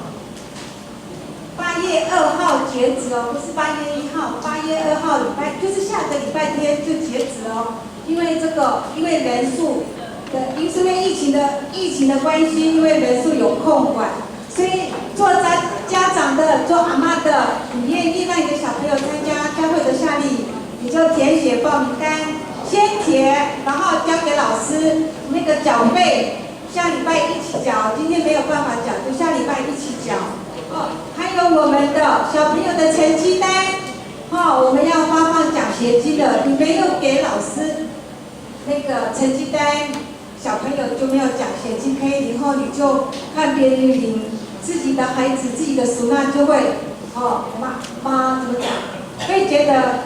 8月2号截止哦，不是8月1号，8月2号就是下个礼拜天就截止哦。因为人数的，因为疫情的关系，因为人数有控管，所以做家长的、做阿嬷的，你愿意让你的小朋友参加教会的夏令营，你就填写报名单，先填，然后交给老师，那个缴费下礼拜一起缴，今天没有办法缴，就下礼拜一起缴。哦，还有我们的小朋友的成绩单，我们要发放奖学金的，你没有给老师那个成绩单，小朋友就没有奖学金可以领，后你就看别人领，自己的孩子、自己的孙那就会妈怎么讲？会觉得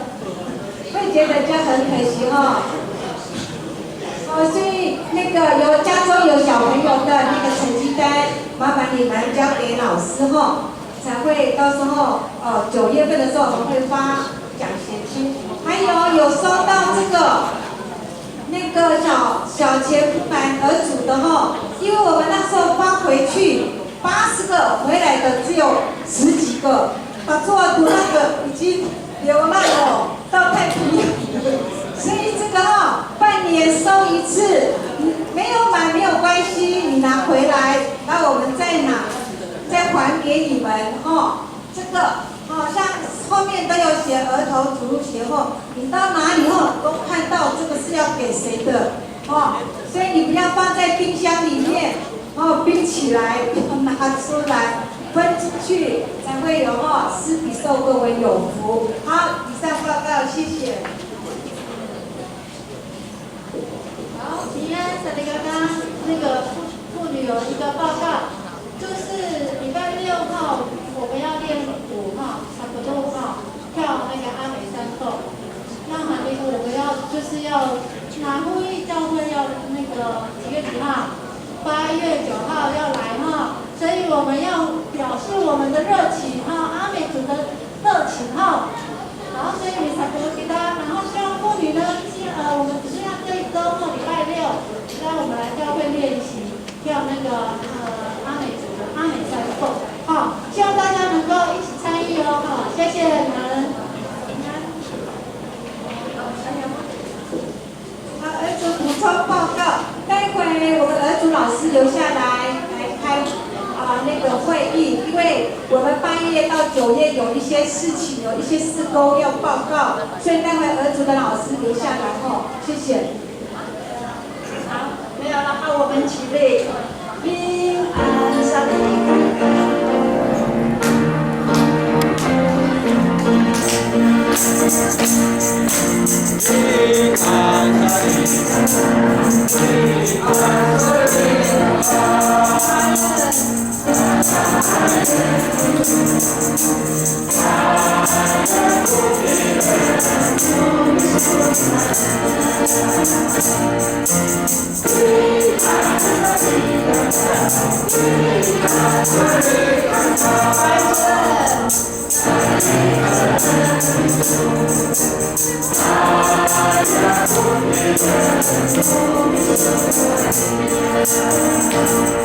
就很可惜所以那个家中有小朋友的那个成绩单，麻烦你们交给老师才会到时候9月份的时候我们会发奖学金。还有收到这个那个小钱不满儿主的因为我们那时候发回去80个，回来的只有10几个，把作图那个已经流浪了到太平洋，所以这个半年收一次，没有买没有关系，你拿回来，然后我们再还给你们这个像后面都有写儿童主日学你到哪里都看到这个是要给谁的所以你不要放在冰箱里面冰起来，拿出来分出去，才会有施比受更为有福。好，以上报告，谢谢。好，平安萨利刚刚那个妇女有一个报告，就是礼拜6号我们要练舞差不多跳那个阿美山后，那还有一个我们就是要呼吁教会要那个几月几号？8月9号要来所以我们要表示我们的热情阿美族的热情然后所以你才不会给他，然后希望妇女呢，我们只是要这一周礼拜6，让我们来教会练习跳那个阿美族的阿美山凤希望大家能够一起参与谢谢你们。儿主补充报告，待会我们儿主老师留下来开那个会议，因为我们8月到9月有一些事情，有一些事工要报告，所以待会儿主的老师留下来谢谢。好，没有了，我们起立，平安上帝。Thank you.